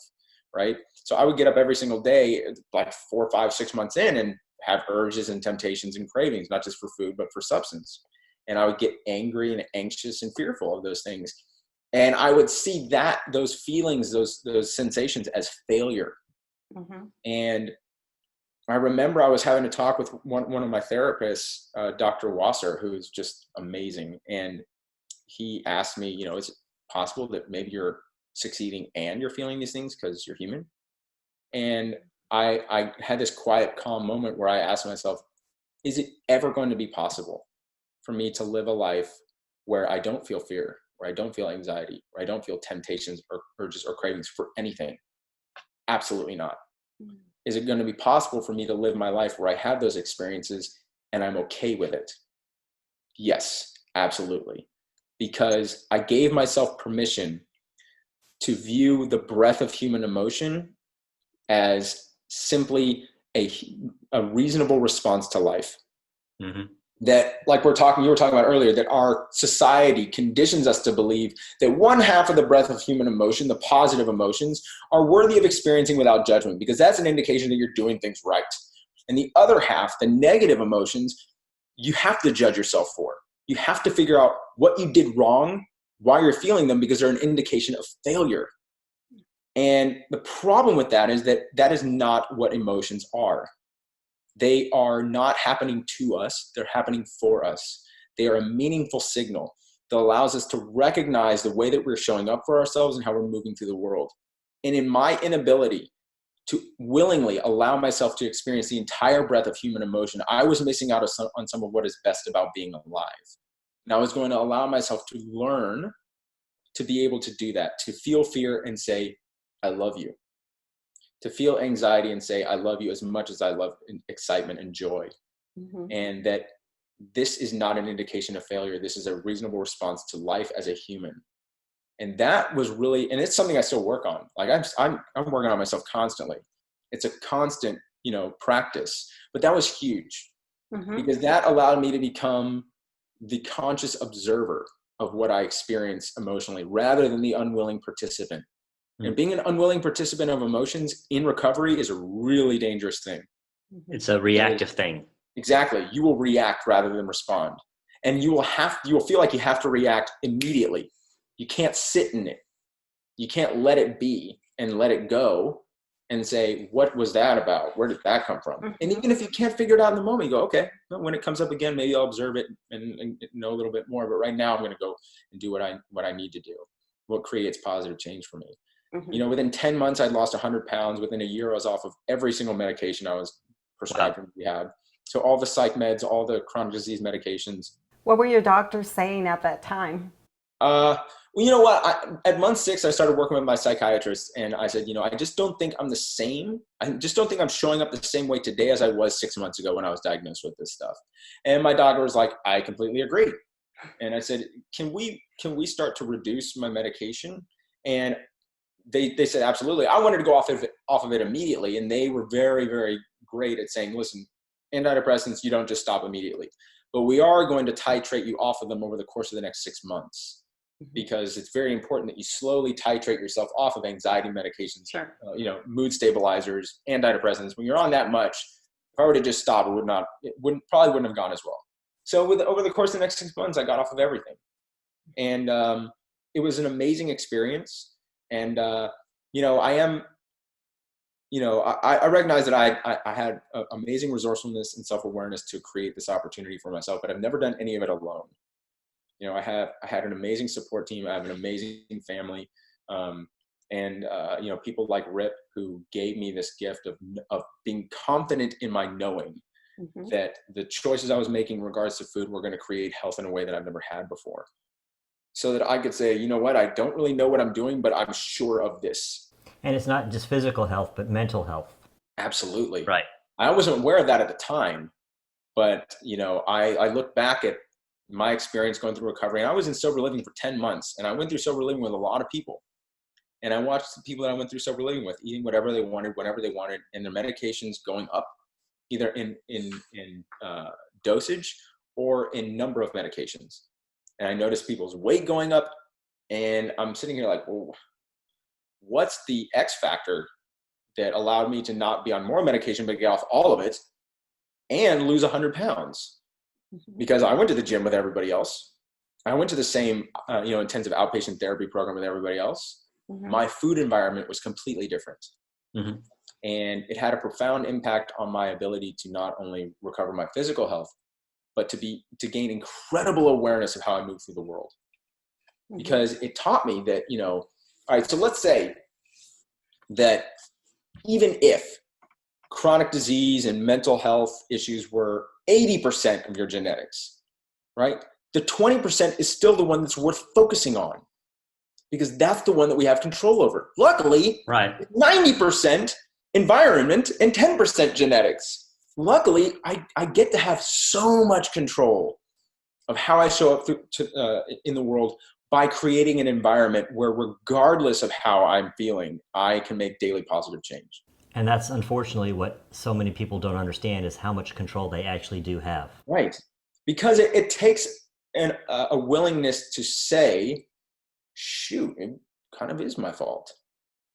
right? So I would get up every single day, like 4, 5, 6 months in, and have urges and temptations and cravings, not just for food, but for substance. And I would get angry and anxious and fearful of those things. And I would see those feelings, those sensations as failure. Mm-hmm. And I remember I was having a talk with one of my therapists, Dr. Wasser, who is just amazing. And he asked me, is it possible that maybe you're succeeding and you're feeling these things because you're human? And I had this quiet, calm moment where I asked myself, is it ever going to be possible for me to live a life where I don't feel fear, where I don't feel anxiety, where I don't feel temptations or urges or cravings for anything? Absolutely not. Mm-hmm. Is it going to be possible for me to live my life where I have those experiences and I'm okay with it? Yes, absolutely. Because I gave myself permission to view the breadth of human emotion as simply a reasonable response to life. Mm-hmm. That, like you were talking about earlier, that our society conditions us to believe that one half of the breadth of human emotion, the positive emotions, are worthy of experiencing without judgment, because that's an indication that you're doing things right. And the other half, the negative emotions, you have to judge yourself for. You have to figure out what you did wrong, why you're feeling them, because they're an indication of failure. And the problem with that is that is not what emotions are. They are not happening to us. They're happening for us. They are a meaningful signal that allows us to recognize the way that we're showing up for ourselves and how we're moving through the world. And in my inability to willingly allow myself to experience the entire breadth of human emotion, I was missing out on some of what is best about being alive. And I was going to allow myself to learn to be able to do that, to feel fear and say, I love you. To feel anxiety and say, I love you as much as I love excitement and joy. Mm-hmm. And that this is not an indication of failure. This is a reasonable response to life as a human. And that was really, and it's something I still work on. Like I'm working on myself constantly. It's a constant, practice, but that was huge. Mm-hmm. Because that allowed me to become the conscious observer of what I experience emotionally, rather than the unwilling participant. And being an unwilling participant of emotions in recovery is a really dangerous thing. It's a reactive thing. Exactly. You will react rather than respond. And you will feel like you have to react immediately. You can't sit in it. You can't let it be and let it go and say, what was that about? Where did that come from? Mm-hmm. And even if you can't figure it out in the moment, you go, okay, well, when it comes up again, maybe I'll observe it and know a little bit more. But right now I'm going to go and do what I need to do. What creates positive change for me. Mm-hmm. Within 10 months, I'd lost 100 pounds. Within a year, I was off of every single medication I was prescribed from rehab. So all the psych meds, all the chronic disease medications. What were your doctors saying at that time? Well, you know what? At month 6, I started working with my psychiatrist, and I said, I just don't think I'm the same. I just don't think I'm showing up the same way today as I was 6 months ago when I was diagnosed with this stuff. And my doctor was like, I completely agree. And I said, can we start to reduce my medication? And they said, absolutely. I wanted to go off of it immediately. And they were very, very great at saying, listen, antidepressants, you don't just stop immediately, but we are going to titrate you off of them over the course of the next 6 months, because it's very important that you slowly titrate yourself off of anxiety medications, sure. Mood stabilizers, antidepressants. When you're on that much, if I were to just stop, it probably wouldn't have gone as well. So over the course of the next 6 months, I got off of everything. And it was an amazing experience. And, I recognize that I had amazing resourcefulness and self-awareness to create this opportunity for myself, but I've never done any of it alone. I had an amazing support team. I have an amazing family. People like Rip, who gave me this gift of being confident in my knowing mm-hmm. that the choices I was making in regards to food were going to create health in a way that I've never had before. So that I could say, you know what, I don't really know what I'm doing, but I'm sure of this. And it's not just physical health, but mental health. Absolutely. Right. I wasn't aware of that at the time, but, I look back at my experience going through recovery, and I was in sober living for 10 months, and I went through sober living with a lot of people. And I watched the people that I went through sober living with eating whatever they wanted, whenever they wanted, and their medications going up, either in dosage or in number of medications. And I noticed people's weight going up, and I'm sitting here like, well, what's the X factor that allowed me to not be on more medication, but get off all of it and lose 100 pounds? Because I went to the gym with everybody else. I went to the same, intensive outpatient therapy program with everybody else. My food environment was completely different. And it had a profound impact on my ability to not only recover my physical health, but to gain incredible awareness of how I move through the world. Because it taught me that, all right, so let's say that even if chronic disease and mental health issues were 80% of your genetics, right? The 20% is still the one that's worth focusing on, because that's the one that we have control over. Luckily, right, 90% environment and 10% genetics. Luckily, I get to have so much control of how I show up in the world by creating an environment where, regardless of how I'm feeling, I can make daily positive change. And that's unfortunately what so many people don't understand, is how much control they actually do have. Right. Because it takes a willingness to say, shoot, it kind of is my fault.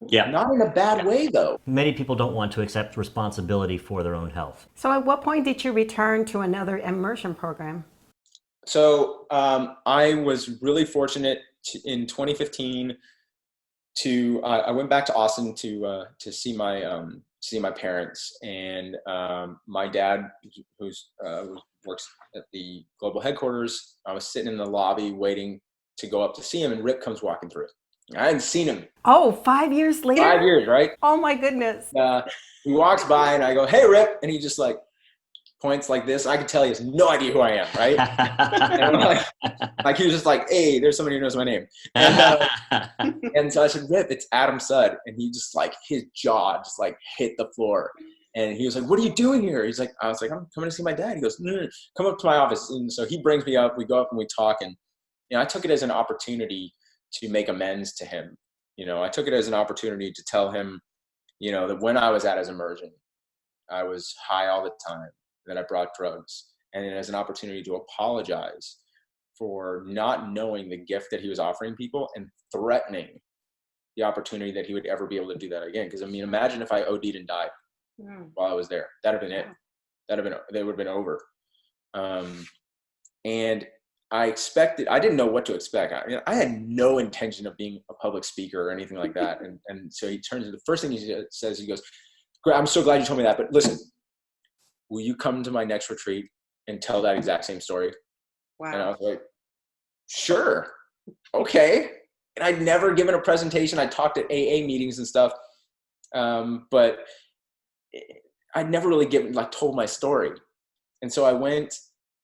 Yeah. Not in a bad way, though. Many people don't want to accept responsibility for their own health. So at what point did you return to another immersion program? So I was really fortunate in 2015 I went back to Austin to see my parents, and my dad, who works at the global headquarters, I was sitting in the lobby waiting to go up to see him, and Rip comes walking through. I hadn't seen him. Oh, 5 years later? 5 years, right? Oh my goodness. He walks by and I go, "Hey, Rip," and he just like points like this. I could tell he has no idea who I am, right? And I'm like he was just like, "Hey, there's somebody who knows my name." And so I said, "Rip, it's Adam Sudd," and he just like, his jaw just like hit the floor. And he was like, "What are you doing here?" He's like, I was like, "I'm coming to see my dad." He goes, "No, come up to my office." And so he brings me up. We go up and we talk, and I took it as an opportunity to make amends to him. I took it as an opportunity to tell him, that when I was at his Immersion, I was high all the time, that I brought drugs, and as an opportunity to apologize for not knowing the gift that he was offering people and threatening the opportunity that he would ever be able to do that again. Because imagine if I OD'd and died while I was there. That'd have been it. They would have been over. And I didn't know what to expect. I had no intention of being a public speaker or anything like that. And so he turns to the first thing he says, he goes, "Great, I'm so glad you told me that, but listen, will you come to my next retreat and tell that exact same story?" Wow. And I was like, "Sure. Okay." And I'd never given a presentation. I talked at AA meetings and stuff. But I'd never really told my story. And so I went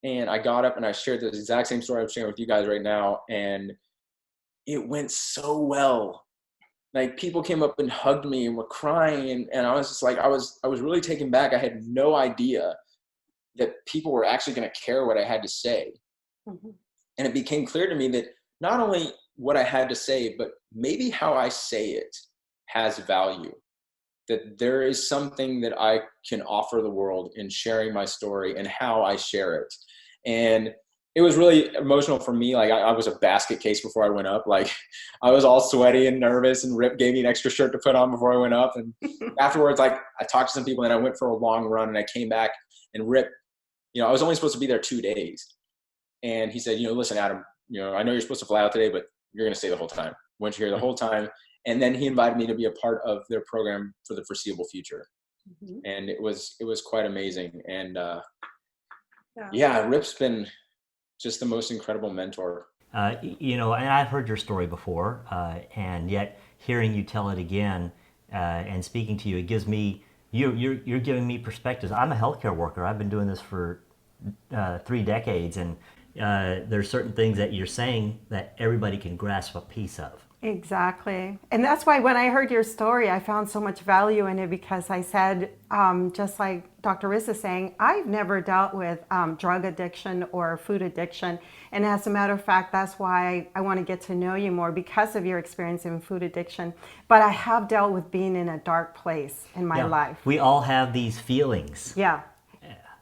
and I got up and I shared the exact same story I'm sharing with you guys right now. And it went so well. Like, people came up and hugged me and were crying. And I was just like, I was really taken back. I had no idea that people were actually going to care what I had to say. And it became clear to me that not only what I had to say, but maybe how I say it has value. That there is something that I can offer the world in sharing my story and how I share it. And it was really emotional for me. Like, I was a basket case before I went up. Like, I was all sweaty and nervous, and Rip gave me an extra shirt to put on before I went up. And afterwards, I talked to some people and I went for a long run, and I came back, and Rip, I was only supposed to be there 2 days. And he said, "Listen, Adam, I know you're supposed to fly out today, but you're going to stay the whole time. I want you here the whole time." And then he invited me to be a part of their program for the foreseeable future. And it was quite amazing. And Rip's been just the most incredible mentor. And I've heard your story before, and yet hearing you tell it again and speaking to you, it gives me, you're giving me perspectives. I'm a healthcare worker. I've been doing this for 3 decades, and there's certain things that you're saying that everybody can grasp a piece of. Exactly. And that's why when I heard your story, I found so much value in it because I said, just like Dr. Riss is saying, I've never dealt with drug addiction or food addiction. And as a matter of fact, that's why I want to get to know you more because of your experience in food addiction. But I have dealt with being in a dark place in my Yeah, life. we all have these feelings. Yeah.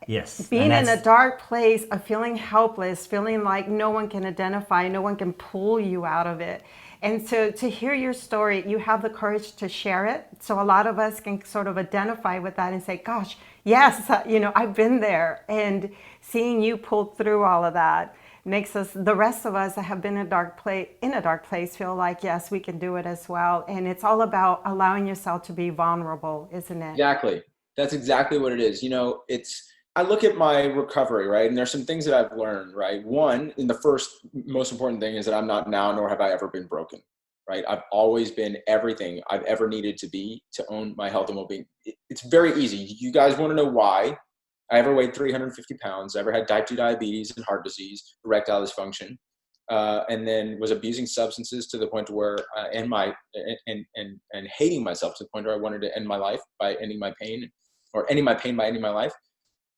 Yes, and Being in a that's dark place of feeling helpless, feeling like no one can identify, no one can pull you out of it. And so to hear your story, you have the courage to share it. So a lot of us can sort of identify with that and say, gosh, yes, I've been there. And seeing you pull through all of that makes us, the rest of us that have been in a dark place feel like, yes, we can do it as well. And it's all about allowing yourself to be vulnerable, isn't it? Exactly. That's exactly what it is. I look at my recovery, right? And there's some things that I've learned, right? One, and the first most important thing is that I'm not now, nor have I ever been broken, right? I've always been everything I've ever needed to be to own my health and well-being. It's very easy. You guys want to know why I ever weighed 350 pounds, ever had type 2 diabetes and heart disease, erectile dysfunction, and then was abusing substances to the point where, and hating myself to the point where I wanted to end my life by ending my pain, or ending my pain by ending my life.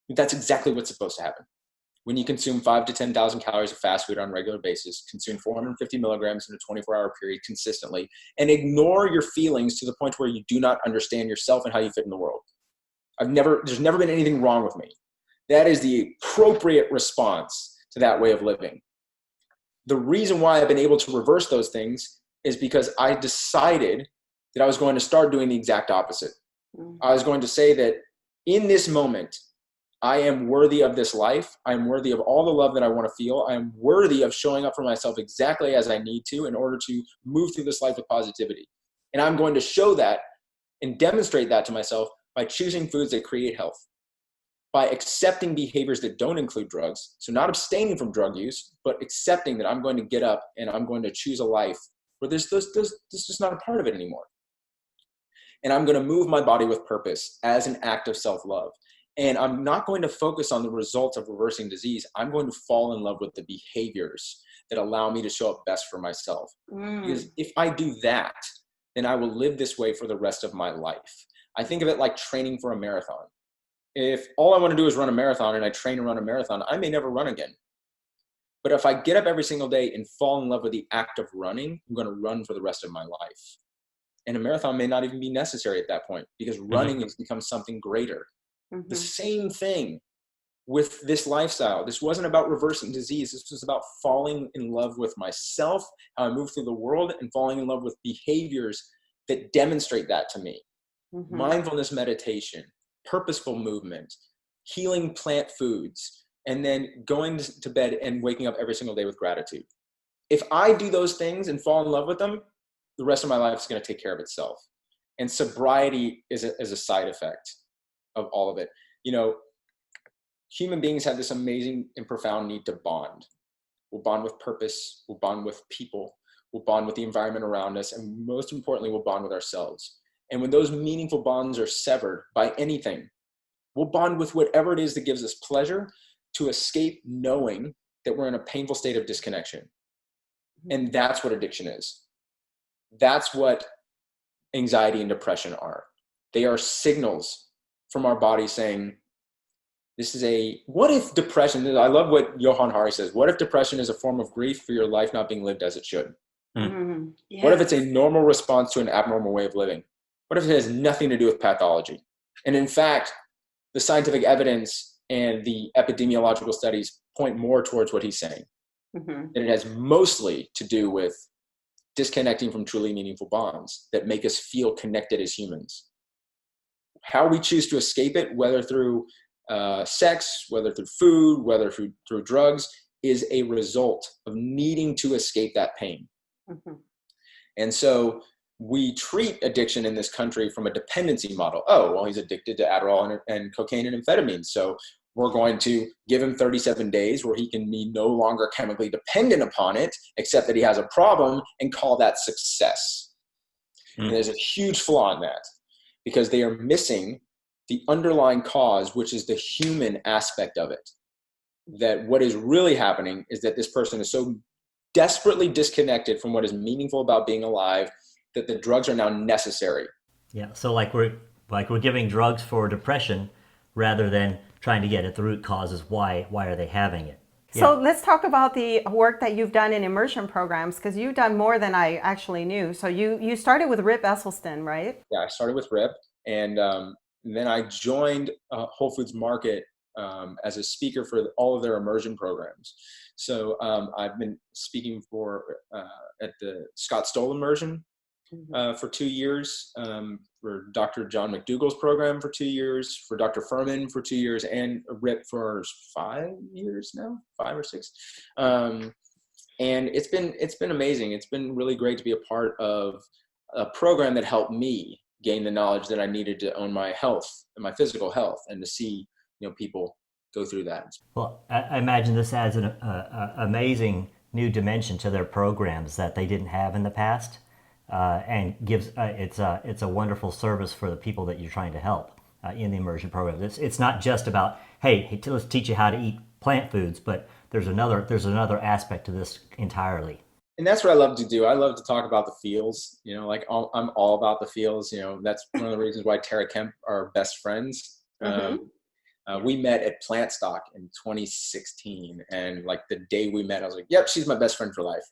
That's exactly what's supposed to happen. When you consume 5,000 to 10,000 calories of fast food on a regular basis, consume 450 milligrams in a 24-hour period consistently, and ignore your feelings to the point where you do not understand yourself and how you fit in the world. There's never been anything wrong with me. That is the appropriate response to that way of living. The reason why I've been able to reverse those things is because I decided that I was going to start doing the exact opposite. I was going to say that in this moment, I am worthy of this life. I am worthy of all the love that I want to feel. I am worthy of showing up for myself exactly as I need to in order to move through this life with positivity. And I'm going to show that and demonstrate that to myself by choosing foods that create health, by accepting behaviors that don't include drugs. So not abstaining from drug use, but accepting that I'm going to get up and I'm going to choose a life where this is not a part of it anymore. And I'm going to move my body with purpose as an act of self-love. And I'm not going to focus on the results of reversing disease. I'm going to fall in love with the behaviors that allow me to show up best for myself. Because if I do that, then I will live this way for the rest of my life. I think of it like training for a marathon. If all I want to do is run a marathon and I train and run a marathon, I may never run again. But if I get up every single day and fall in love with the act of running, I'm going to run for the rest of my life. And a marathon may not even be necessary at that point because running has become something greater. The same thing with this lifestyle. This wasn't about reversing disease. This was about falling in love with myself, how I move through the world, and falling in love with behaviors that demonstrate that to me. Mindfulness meditation, purposeful movement, healing plant foods, and then going to bed and waking up every single day with gratitude. If I do those things and fall in love with them, the rest of my life is going to take care of itself. And sobriety is a side effect of all of it. Human beings have this amazing and profound need to bond. We'll bond with purpose, we'll bond with people, we'll bond with the environment around us, and most importantly, we'll bond with ourselves. And when those meaningful bonds are severed by anything, we'll bond with whatever it is that gives us pleasure to escape knowing that we're in a painful state of disconnection. And that's what addiction is. That's what anxiety and depression are. They are signals from our body saying, what if depression, I love what Johann Hari says, what if depression is a form of grief for your life not being lived as it should? Yes. What if it's a normal response to an abnormal way of living? What if it has nothing to do with pathology? And in fact, the scientific evidence and the epidemiological studies point more towards what he's saying. That it has mostly to do with disconnecting from truly meaningful bonds that make us feel connected as humans. How we choose to escape it, whether through sex, whether through food, whether through drugs, is a result of needing to escape that pain. And so we treat addiction in this country from a dependency model. Oh, well, he's addicted to Adderall and cocaine and amphetamines. So we're going to give him 37 days where he can be no longer chemically dependent upon it, except that he has a problem, and call that success. And there's a huge flaw in that because they are missing the underlying cause, which is the human aspect of it. That what is really happening is that this person is so desperately disconnected from what is meaningful about being alive, that the drugs are now necessary. Yeah. So we're giving drugs for depression rather than trying to get at the root causes. Why are they having it? So let's talk about the work that you've done in immersion programs, because you've done more than I actually knew. So you started with Rip Esselstyn, right? Yeah, I started with Rip, and then I joined Whole Foods Market as a speaker for all of their immersion programs. So I've been speaking at the Scott Stoll Immersion for 2 years, for Dr. John McDougall's program for 2 years, for Dr. Furman for 2 years, and Rip for 5 years now, 5 or 6. And it's been amazing. It's been really great to be a part of a program that helped me gain the knowledge that I needed to own my health and my physical health, and to see people go through that. Well, I imagine this adds an amazing new dimension to their programs that they didn't have in the past, and gives it's a wonderful service for the people that you're trying to help in the immersion program. It's not just about, hey, let's teach you how to eat plant foods, but there's another aspect to this entirely. And that's what I love to do. I love to talk about the feels, like I'm all about the feels. That's one of the reasons why Tara Kemp are best friends. We met at Plant Stock in 2016, and like the day we met, I was like, yep, she's my best friend for life.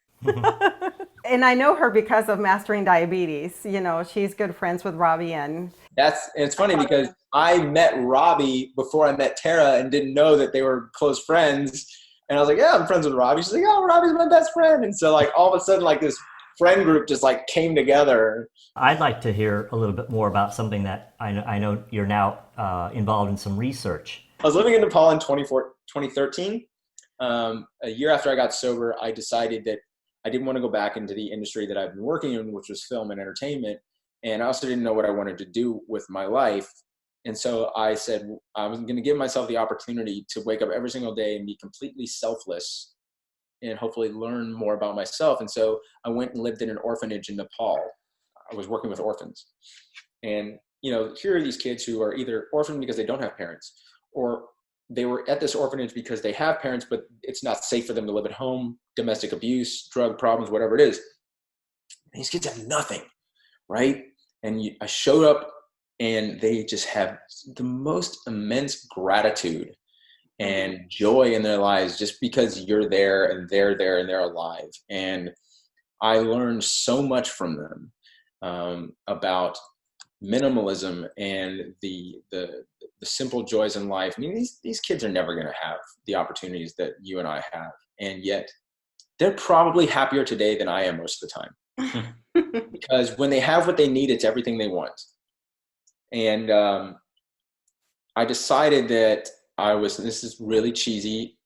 And I know her because of Mastering Diabetes. She's good friends with Robbie, and it's funny because I met Robbie before I met Tara and didn't know that they were close friends. And I was like, yeah, I'm friends with Robbie. She's like, oh, Robbie's my best friend. And so like all of a sudden, like this friend group just like came together. I'd like to hear a little bit more about something that I know you're now involved in some research. I was living in Nepal in 2013. A year after I got sober, I decided that I didn't want to go back into the industry that I've been working in, which was film and entertainment. And I also didn't know what I wanted to do with my life. And so I said, I was going to give myself the opportunity to wake up every single day and be completely selfless and hopefully learn more about myself. And so I went and lived in an orphanage in Nepal. I was working with orphans. And, here are these kids who are either orphaned because they don't have parents, or they were at this orphanage because they have parents, but it's not safe for them to live at home, domestic abuse, drug problems, whatever it is. These kids have nothing, right? And I showed up, and they just have the most immense gratitude and joy in their lives just because you're there and they're there and they're alive. And I learned so much from them about minimalism and the simple joys in life. I mean, these kids are never going to have the opportunities that you and I have. And yet they're probably happier today than I am most of the time. Because when they have what they need, it's everything they want. And I decided that this is really cheesy,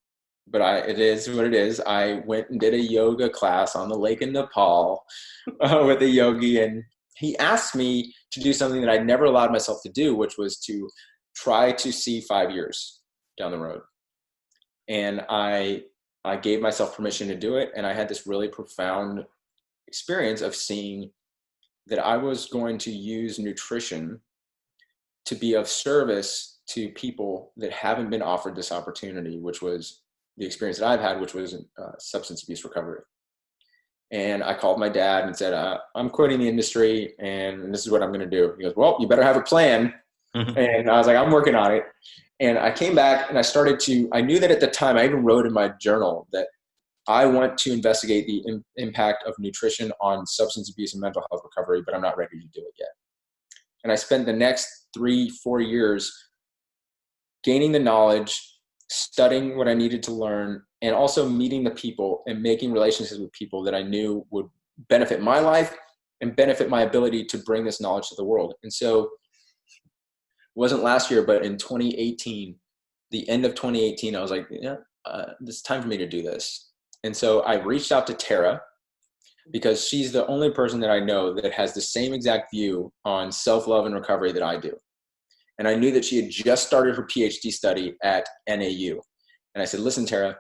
but it is what it is. I went and did a yoga class on the lake in Nepal with a yogi, and he asked me to do something that I'd never allowed myself to do, which was to try to see 5 years down the road. And I gave myself permission to do it, and I had this really profound experience of seeing that I was going to use nutrition to be of service to people that haven't been offered this opportunity, which was the experience that I've had, which was substance abuse recovery. And I called my dad and said, I'm quitting the industry and this is what I'm going to do. He goes, well, you better have a plan. And I was like, I'm working on it. And I came back and I knew that at the time, I even wrote in my journal that I want to investigate the impact of nutrition on substance abuse and mental health recovery, but I'm not ready to do it yet. And I spent the next 3-4 years gaining the knowledge, studying what I needed to learn, and also meeting the people and making relationships with people that I knew would benefit my life and benefit my ability to bring this knowledge to the world. And so it wasn't last year, but in 2018, the end of 2018, I was like, it's time for me to do this. And so I reached out to Tara, because she's the only person that I know that has the same exact view on self-love and recovery that I do. And I knew that she had just started her PhD study at NAU. And I said, listen, Tara,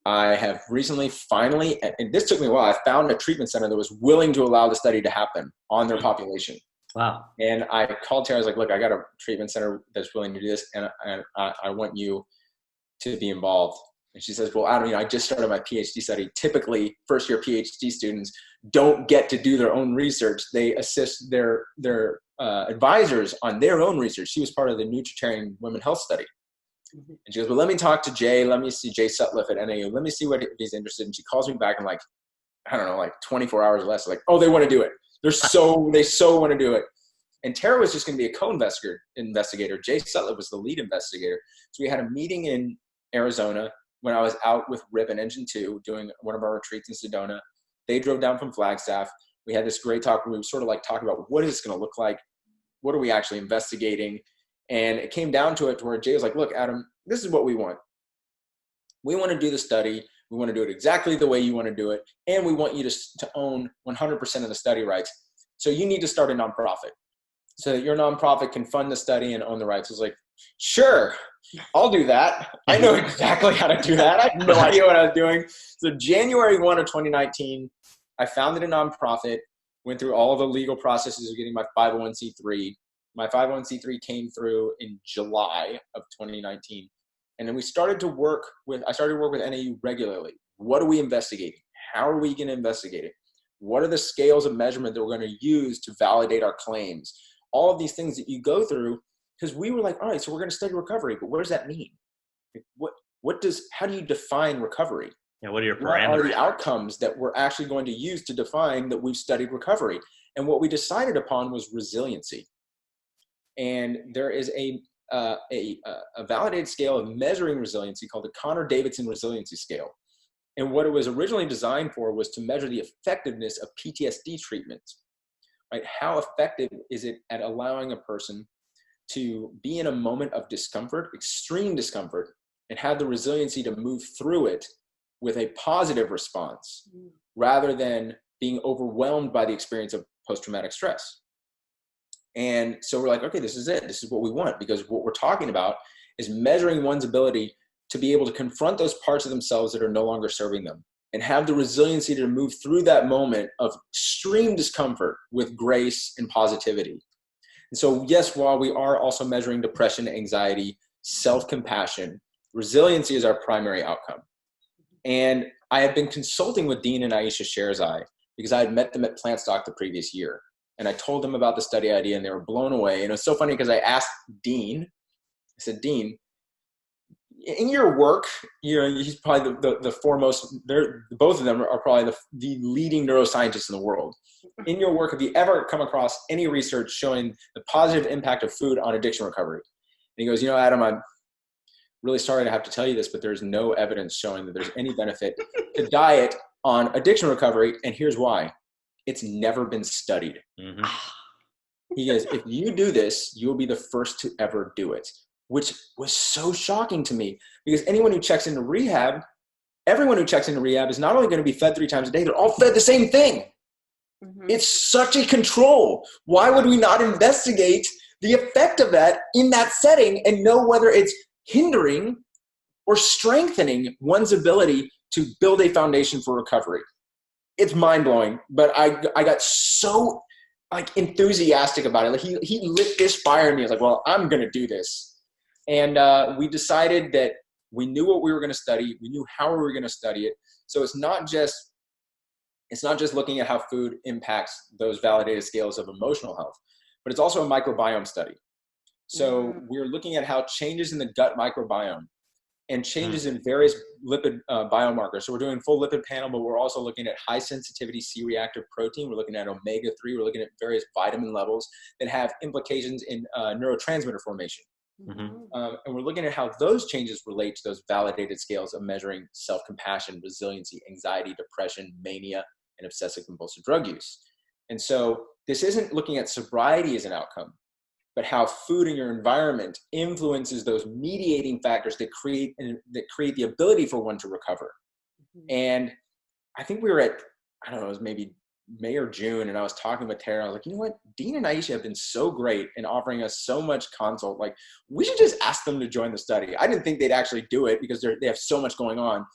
I have recently finally, and this took me a while, I found a treatment center that was willing to allow the study to happen on their population. Wow. And I called Tara, I was like, look, I got a treatment center that's willing to do this, and I want you to be involved. And she says, well, Adam, I just started my PhD study. Typically, first-year PhD students don't get to do their own research. They assist their advisors on their own research. She was part of the Nutritarian Women Health Study. And she goes, well, let me talk to Jay. Let me see Jay Sutliff at NAU. Let me see what he's interested in. She calls me back in like 24 hours or less. Like, oh, they want to do it. They so want to do it. And Tara was just going to be a co-investigator. Jay Sutliff was the lead investigator. So we had a meeting in Arizona when I was out with Rip and Engine 2 doing one of our retreats in Sedona. They drove down from Flagstaff. We had this great talk where we were sort of like talking about what is this going to look like? What are we actually investigating? And it came down to it to where Jay was like, look, Adam, this is what we want. We want to do the study. We want to do it exactly the way you want to do it. And we want you to own 100% of the study rights. So you need to start a nonprofit so that your nonprofit can fund the study and own the rights. I was like, sure, I'll do that. I know exactly how to do that. I have no idea what I was doing. So January 1 of 2019, I founded a nonprofit, went through all of the legal processes of getting my 501c3. My 501c3 came through in July of 2019. And then I started to work with NAU regularly. What are we investigating? How are we going to investigate it? What are the scales of measurement that we're going to use to validate our claims? All of these things that you go through, because we were like, all right, so we're going to study recovery, but what does that mean? How do you define recovery? Yeah, what are your parameters? What are the outcomes that we're actually going to use to define that we've studied recovery? And what we decided upon was resiliency. And there is a validated scale of measuring resiliency called the Connor-Davidson Resiliency Scale. And what it was originally designed for was to measure the effectiveness of PTSD treatment. Right? How effective is it at allowing a person to be in a moment of discomfort, extreme discomfort, and have the resiliency to move through it with a positive response rather than being overwhelmed by the experience of post-traumatic stress. And so we're like, okay, this is it. This is what we want, because what we're talking about is measuring one's ability to be able to confront those parts of themselves that are no longer serving them and have the resiliency to move through that moment of extreme discomfort with grace and positivity. And so, yes, while we are also measuring depression, anxiety, self-compassion, resiliency is our primary outcome. And I had been consulting with Dean and Aisha Sherzai because I had met them at Plantstock the previous year. And I told them about the study idea and they were blown away. And it was so funny because I asked Dean, I said, Dean, in your work, he's probably the foremost, both of them are probably the leading neuroscientists in the world. In your work, have you ever come across any research showing the positive impact of food on addiction recovery? And he goes, Adam, I'm really sorry to have to tell you this, but there's no evidence showing that there's any benefit to diet on addiction recovery. And here's why. It's never been studied. Mm-hmm. He goes, if you do this, you'll be the first to ever do it, which was so shocking to me because everyone who checks into rehab is not only going to be fed 3 times a day, they're all fed the same thing. Mm-hmm. It's such a control. Why would we not investigate the effect of that in that setting and know whether it's hindering or strengthening one's ability to build a foundation for recovery? It's mind-blowing, but I got so enthusiastic about it. He lit this fire in me. I was like, well, I'm going to do this. And we decided that we knew what we were going to study. We knew how we were going to study it. So it's not just looking at how food impacts those validated scales of emotional health, but it's also a microbiome study. So we're looking at how changes in the gut microbiome and changes in various lipid biomarkers. So we're doing full lipid panel, but we're also looking at high sensitivity C-reactive protein. We're looking at omega-3. We're looking at various vitamin levels that have implications in neurotransmitter formation. Mm-hmm. And we're looking at how those changes relate to those validated scales of measuring self-compassion, resiliency, anxiety, depression, mania, and obsessive compulsive drug use. And so this isn't looking at sobriety as an outcome, but how food in your environment influences those mediating factors that create the ability for one to recover. Mm-hmm. And I think we were at, I don't know, it was maybe May or June, and I was talking with Tara. I was like, you know what? Dean and Aisha have been so great in offering us so much consult. Like, we should just ask them to join the study. I didn't think they'd actually do it because they have so much going on.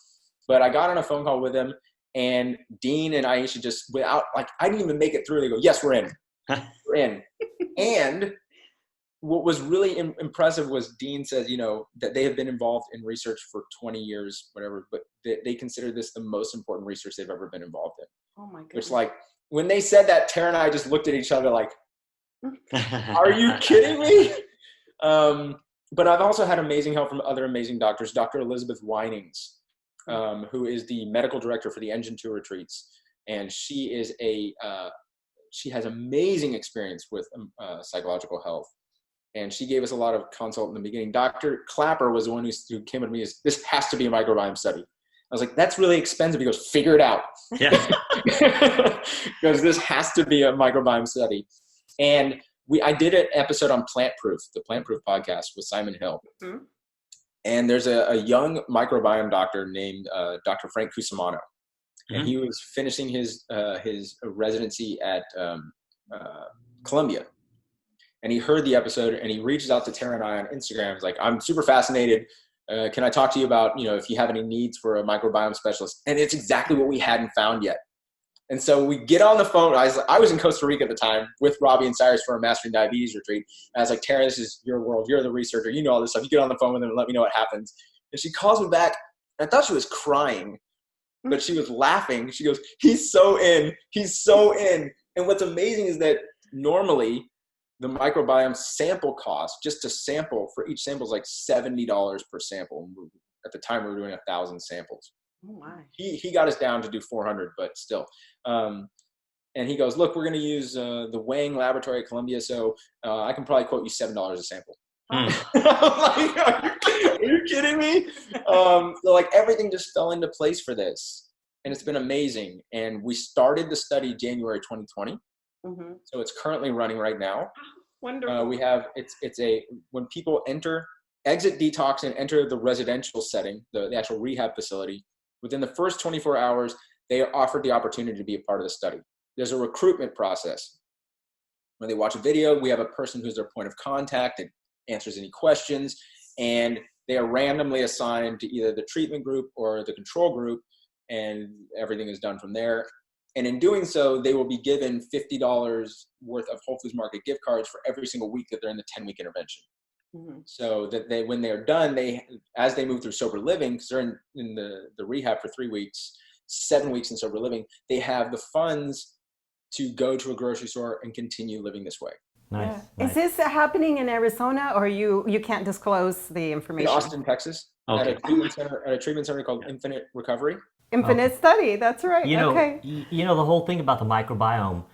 But I got on a phone call with them, and Dean and Aisha just I didn't even make it through. They go, yes, we're in. We're in. And what was really impressive was Dean says, that they have been involved in research for 20 years, whatever, but they consider this the most important research they've ever been involved in. Oh my goodness. Which, like, when they said that, Tara and I just looked at each other like, are you kidding me? But I've also had amazing help from other amazing doctors. Dr. Elizabeth Winings, who is the medical director for the Engine 2 retreats. And she is she has amazing experience with psychological health. And she gave us a lot of consult in the beginning. Dr. Clapper was the one who came to me as, this has to be a microbiome study. I was like, that's really expensive. He goes, figure it out. Yeah. Because this has to be a microbiome study. And I did an episode on Plant Proof, the Plant Proof podcast with Simon Hill. Mm-hmm. And there's a young microbiome doctor named Dr. Frank Cusimano. And he was finishing his residency at Columbia. And he heard the episode and he reaches out to Tara and I on Instagram. He's like, I'm super fascinated. Can I talk to you about, if you have any needs for a microbiome specialist? And it's exactly what we hadn't found yet. And so we get on the phone. I was in Costa Rica at the time with Robbie and Cyrus for a Mastering Diabetes retreat. And I was like, Tara, this is your world. You're the researcher. You know all this stuff. You get on the phone with them and let me know what happens. And she calls me back. And I thought she was crying, but she was laughing. She goes, he's so in. He's so in. And what's amazing is that normally the microbiome sample cost, just to sample for each sample, is like $70 per sample. At the time, we were doing 1,000 samples. Oh my. He got us down to do 400, but still. And he goes, look, we're going to use the Wang Laboratory at Columbia, so I can probably quote you $7 a sample. I'm like, are you kidding me? So like everything just fell into place for this, and it's been amazing. And we started the study January 2020, so it's currently running right now. Wonderful. We have when people exit detox and enter the residential setting, the actual rehab facility. Within the first 24 hours, they are offered the opportunity to be a part of the study. There's a recruitment process. When they watch a video, we have a person who's their point of contact and answers any questions, and they are randomly assigned to either the treatment group or the control group, and everything is done from there. And in doing so, they will be given $50 worth of Whole Foods Market gift cards for every single week that they're in the 10-week intervention. So that when they're done, as they move through sober living, because they're in the rehab for 3 weeks, 7 weeks in sober living, they have the funds to go to a grocery store and continue living this way. Nice. Is this happening in Arizona, or you can't disclose the information? In Austin, Texas, okay. at a treatment center called Infinite Recovery. Infinite Study, that's right. Okay. The whole thing about the microbiome,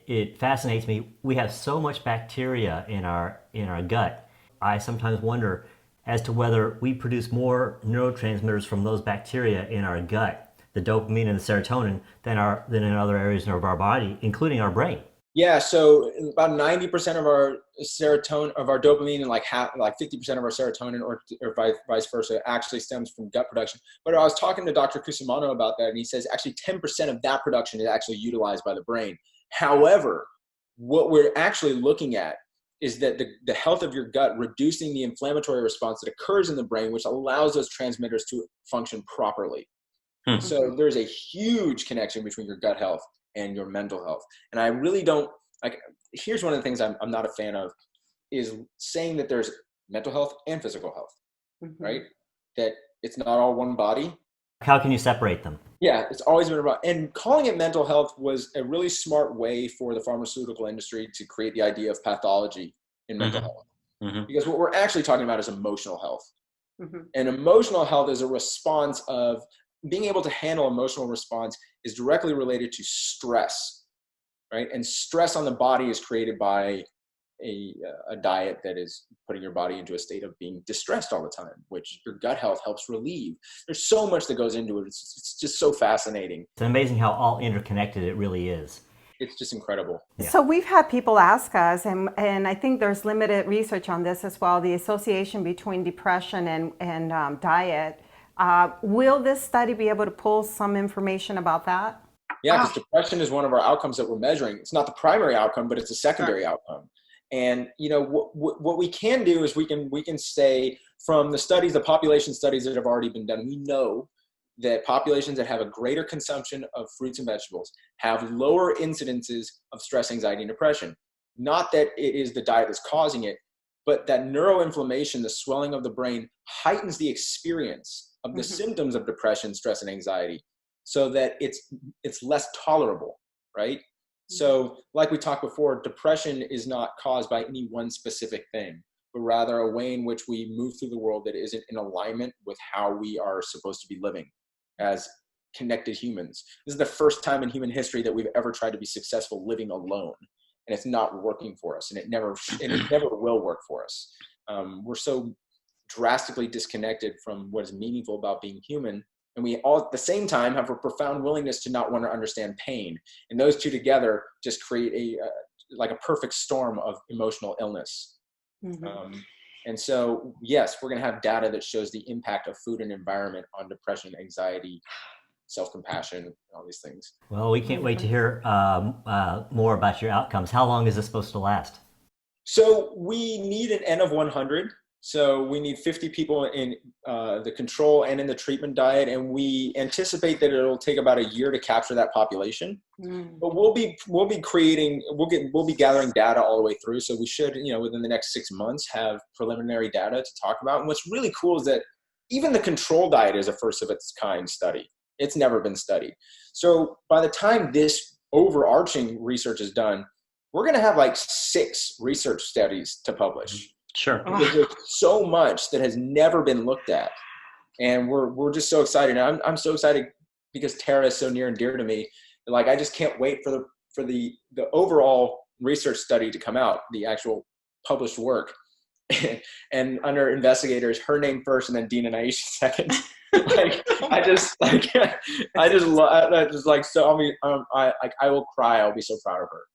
it fascinates me. We have so much bacteria in our gut. I sometimes wonder as to whether we produce more neurotransmitters from those bacteria in our gut, the dopamine and the serotonin, than in other areas of our body, including our brain. Yeah, so about 90% of our serotonin, of our dopamine, and like 50% of our serotonin, or vice versa, actually stems from gut production. But I was talking to Dr. Cusimano about that, and he says actually 10% of that production is actually utilized by the brain. However, what we're actually looking at is that the health of your gut, reducing the inflammatory response that occurs in the brain, which allows those transmitters to function properly. So there's a huge connection between your gut health and your mental health. And I really don't here's one of the things I'm not a fan of, is saying that there's mental health and physical health, right? That it's not all one body. How can you separate them? Yeah, it's always been about, and calling it mental health was a really smart way for the pharmaceutical industry to create the idea of pathology in mental health. Because what we're actually talking about is emotional health. And emotional health is a response of being able to handle emotional response is directly related to stress, right? And stress on the body is created by a diet that is putting your body into a state of being distressed all the time, which your gut health helps relieve. There's so much that goes into it. It's just so fascinating. It's amazing how all interconnected it really is. It's just incredible. Yeah. So we've had people ask us, and I think there's limited research on this as well, the association between depression and diet. Will this study be able to pull some information about that? Yeah, because depression is one of our outcomes that we're measuring. It's not the primary outcome, but it's a secondary outcome. And what we can do is we can say from the studies, the population studies that have already been done, we know that populations that have a greater consumption of fruits and vegetables have lower incidences of stress, anxiety, and depression. not that it is the diet that's causing it, but that neuroinflammation, the swelling of the brain, heightens the experience of the symptoms of depression, stress, and anxiety, so that it's less tolerable, right? So like we talked before, depression is not caused by any one specific thing, but rather a way in which we move through the world that isn't in alignment with how we are supposed to be living as connected humans. This is the first time in human history that we've ever tried to be successful living alone, and it's not working for us, and it never will work for us. We're so drastically disconnected from what is meaningful about being human, and we all at the same time have a profound willingness to not want to understand pain, and those two together just create like a perfect storm of emotional illness. And so, yes, we're going to have data that shows the impact of food and environment on depression, anxiety, self-compassion, and all these things. Well, we can't wait to hear more about your outcomes. How long is this supposed to last? So we need an N of 100. So we need 50 people in the control and in the treatment diet, and we anticipate that it'll take about a year to capture that population. But we'll be gathering data all the way through. So we should, within the next 6 months, have preliminary data to talk about. And what's really cool is that even the control diet is a first of its kind study. It's never been studied. So by the time this overarching research is done, we're going to have like 6 research studies to publish. Sure. Because there's so much that has never been looked at. And we're just so excited. And I'm so excited because Tara is so near and dear to me. Like, I just can't wait for the overall research study to come out, the actual published work. And under investigators, her name first and then Dean and Aisha second. I will cry. I'll be so proud of her.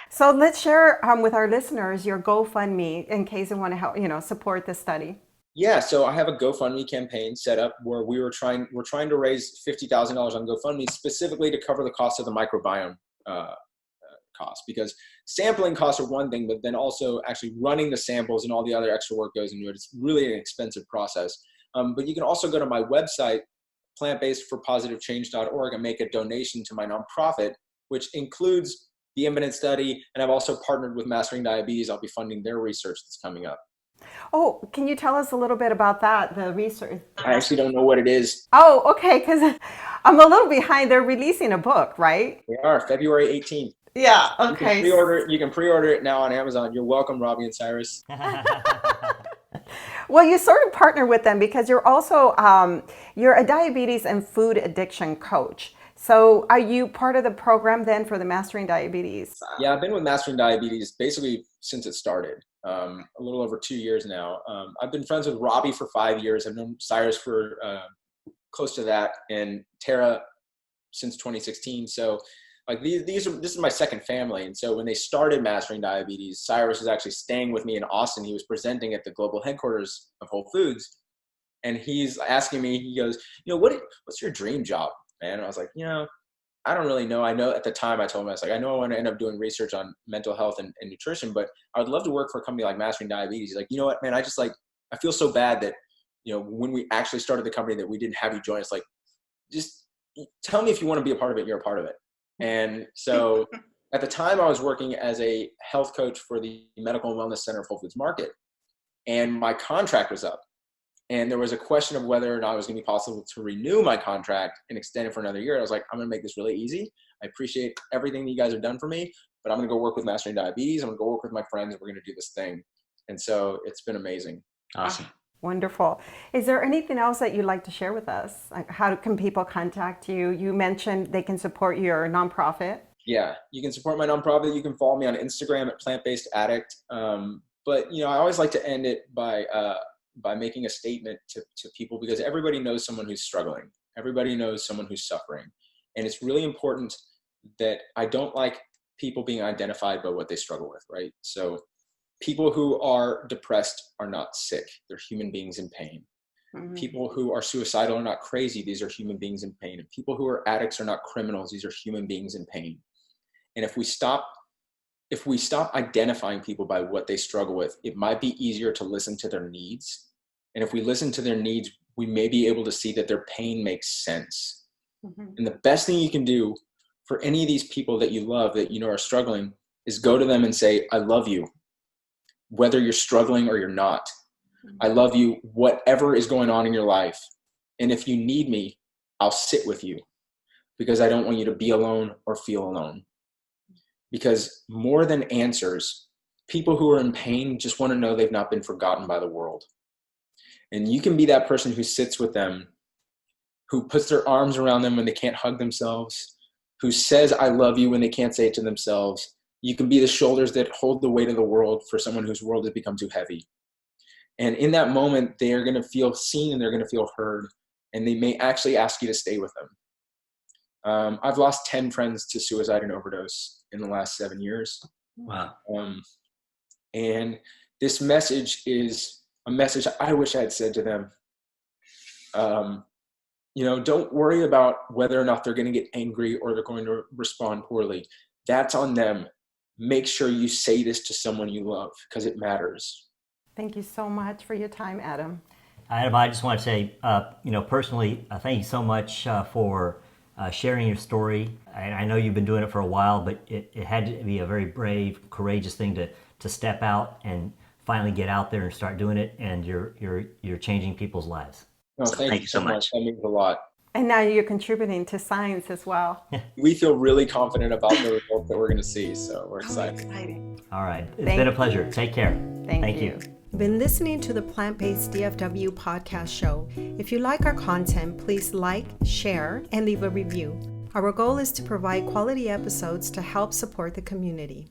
So let's share with our listeners your GoFundMe in case they want to help, support the study. Yeah, so I have a GoFundMe campaign set up where we're trying to raise $50,000 on GoFundMe specifically to cover the cost of the microbiome cost, because sampling costs are one thing, but then also actually running the samples and all the other extra work goes into it. It's really an expensive process. But you can also go to my website, plantbasedforpositivechange.org, and make a donation to my nonprofit, which includes the Imminent study. And I've also partnered with Mastering Diabetes. I'll be funding their research that's coming up. Oh, can you tell us a little bit about that, the research? I actually don't know what it is. Oh, okay, because I'm a little behind. They're releasing a book, right? They are, February 18th. Yeah, okay. You can pre-order it now on Amazon. You're welcome, Robbie and Cyrus. Well, you sort of partner with them because you're also, you're a diabetes and food addiction coach. So are you part of the program then for the Mastering Diabetes? Yeah, I've been with Mastering Diabetes basically since it started, a little over 2 years now. I've been friends with Robbie for 5 years. I've known Cyrus for close to that, and Tara since 2016. So like this is my second family. And so when they started Mastering Diabetes, Cyrus was actually staying with me in Austin. He was presenting at the global headquarters of Whole Foods. And he's asking me, he goes, what's your dream job, man? And I was like, I don't really know. I know at the time I told him, I was like, I know I want to end up doing research on mental health and nutrition, but I would love to work for a company like Mastering Diabetes. He's like, you know what, man, I feel so bad that, when we actually started the company that we didn't have you join us. Like, just tell me if you want to be a part of it, you're a part of it. And so at the time I was working as a health coach for the Medical and Wellness Center of Whole Foods Market, and my contract was up. And there was a question of whether or not it was going to be possible to renew my contract and extend it for another year. I was like, I'm going to make this really easy. I appreciate everything that you guys have done for me, but I'm going to go work with Mastering Diabetes. I'm going to go work with my friends, and we're going to do this thing. And so it's been amazing. Awesome. Wonderful. Is there anything else that you'd like to share with us? Like, how can people contact you? You mentioned they can support your nonprofit. Yeah, you can support my nonprofit. You can follow me on Instagram at Plant-Based Addict. But I always like to end it by making a statement to people, because everybody knows someone who's struggling. Everybody knows someone who's suffering. And it's really important that I don't like people being identified by what they struggle with, right? So people who are depressed are not sick. They're human beings in pain. Mm-hmm. People who are suicidal are not crazy. These are human beings in pain. And people who are addicts are not criminals. These are human beings in pain. And if we stop identifying people by what they struggle with, it might be easier to listen to their needs. And if we listen to their needs, we may be able to see that their pain makes sense. Mm-hmm. And the best thing you can do for any of these people that you love, that are struggling, is go to them and say, I love you, whether you're struggling or you're not. I love you, whatever is going on in your life. And if you need me, I'll sit with you, because I don't want you to be alone or feel alone. Because more than answers, people who are in pain just want to know they've not been forgotten by the world. And you can be that person who sits with them, who puts their arms around them when they can't hug themselves, who says, I love you when they can't say it to themselves. You can be the shoulders that hold the weight of the world for someone whose world has become too heavy. And in that moment, they are going to feel seen and they're going to feel heard. And they may actually ask you to stay with them. I've lost 10 friends to suicide and overdose in the last 7 years. Wow. And this message is a message I wish I had said to them. Don't worry about whether or not they're going to get angry or they're going to respond poorly. That's on them. Make sure you say this to someone you love, because it matters. Thank you so much for your time, Adam. Adam, I just want to say, personally, thank you so much for sharing your story. I know you've been doing it for a while, but it had to be a very brave, courageous thing to step out and finally get out there and start doing it. And you're changing people's lives. No, thank you so much. That means a lot. And now you're contributing to science as well. We feel really confident about the results that we're going to see, so we're excited. Exciting. All right. It's been a pleasure. Take care. Thank you. You've been listening to the Plant-Based DFW podcast show. If you like our content, please like, share, and leave a review. Our goal is to provide quality episodes to help support the community.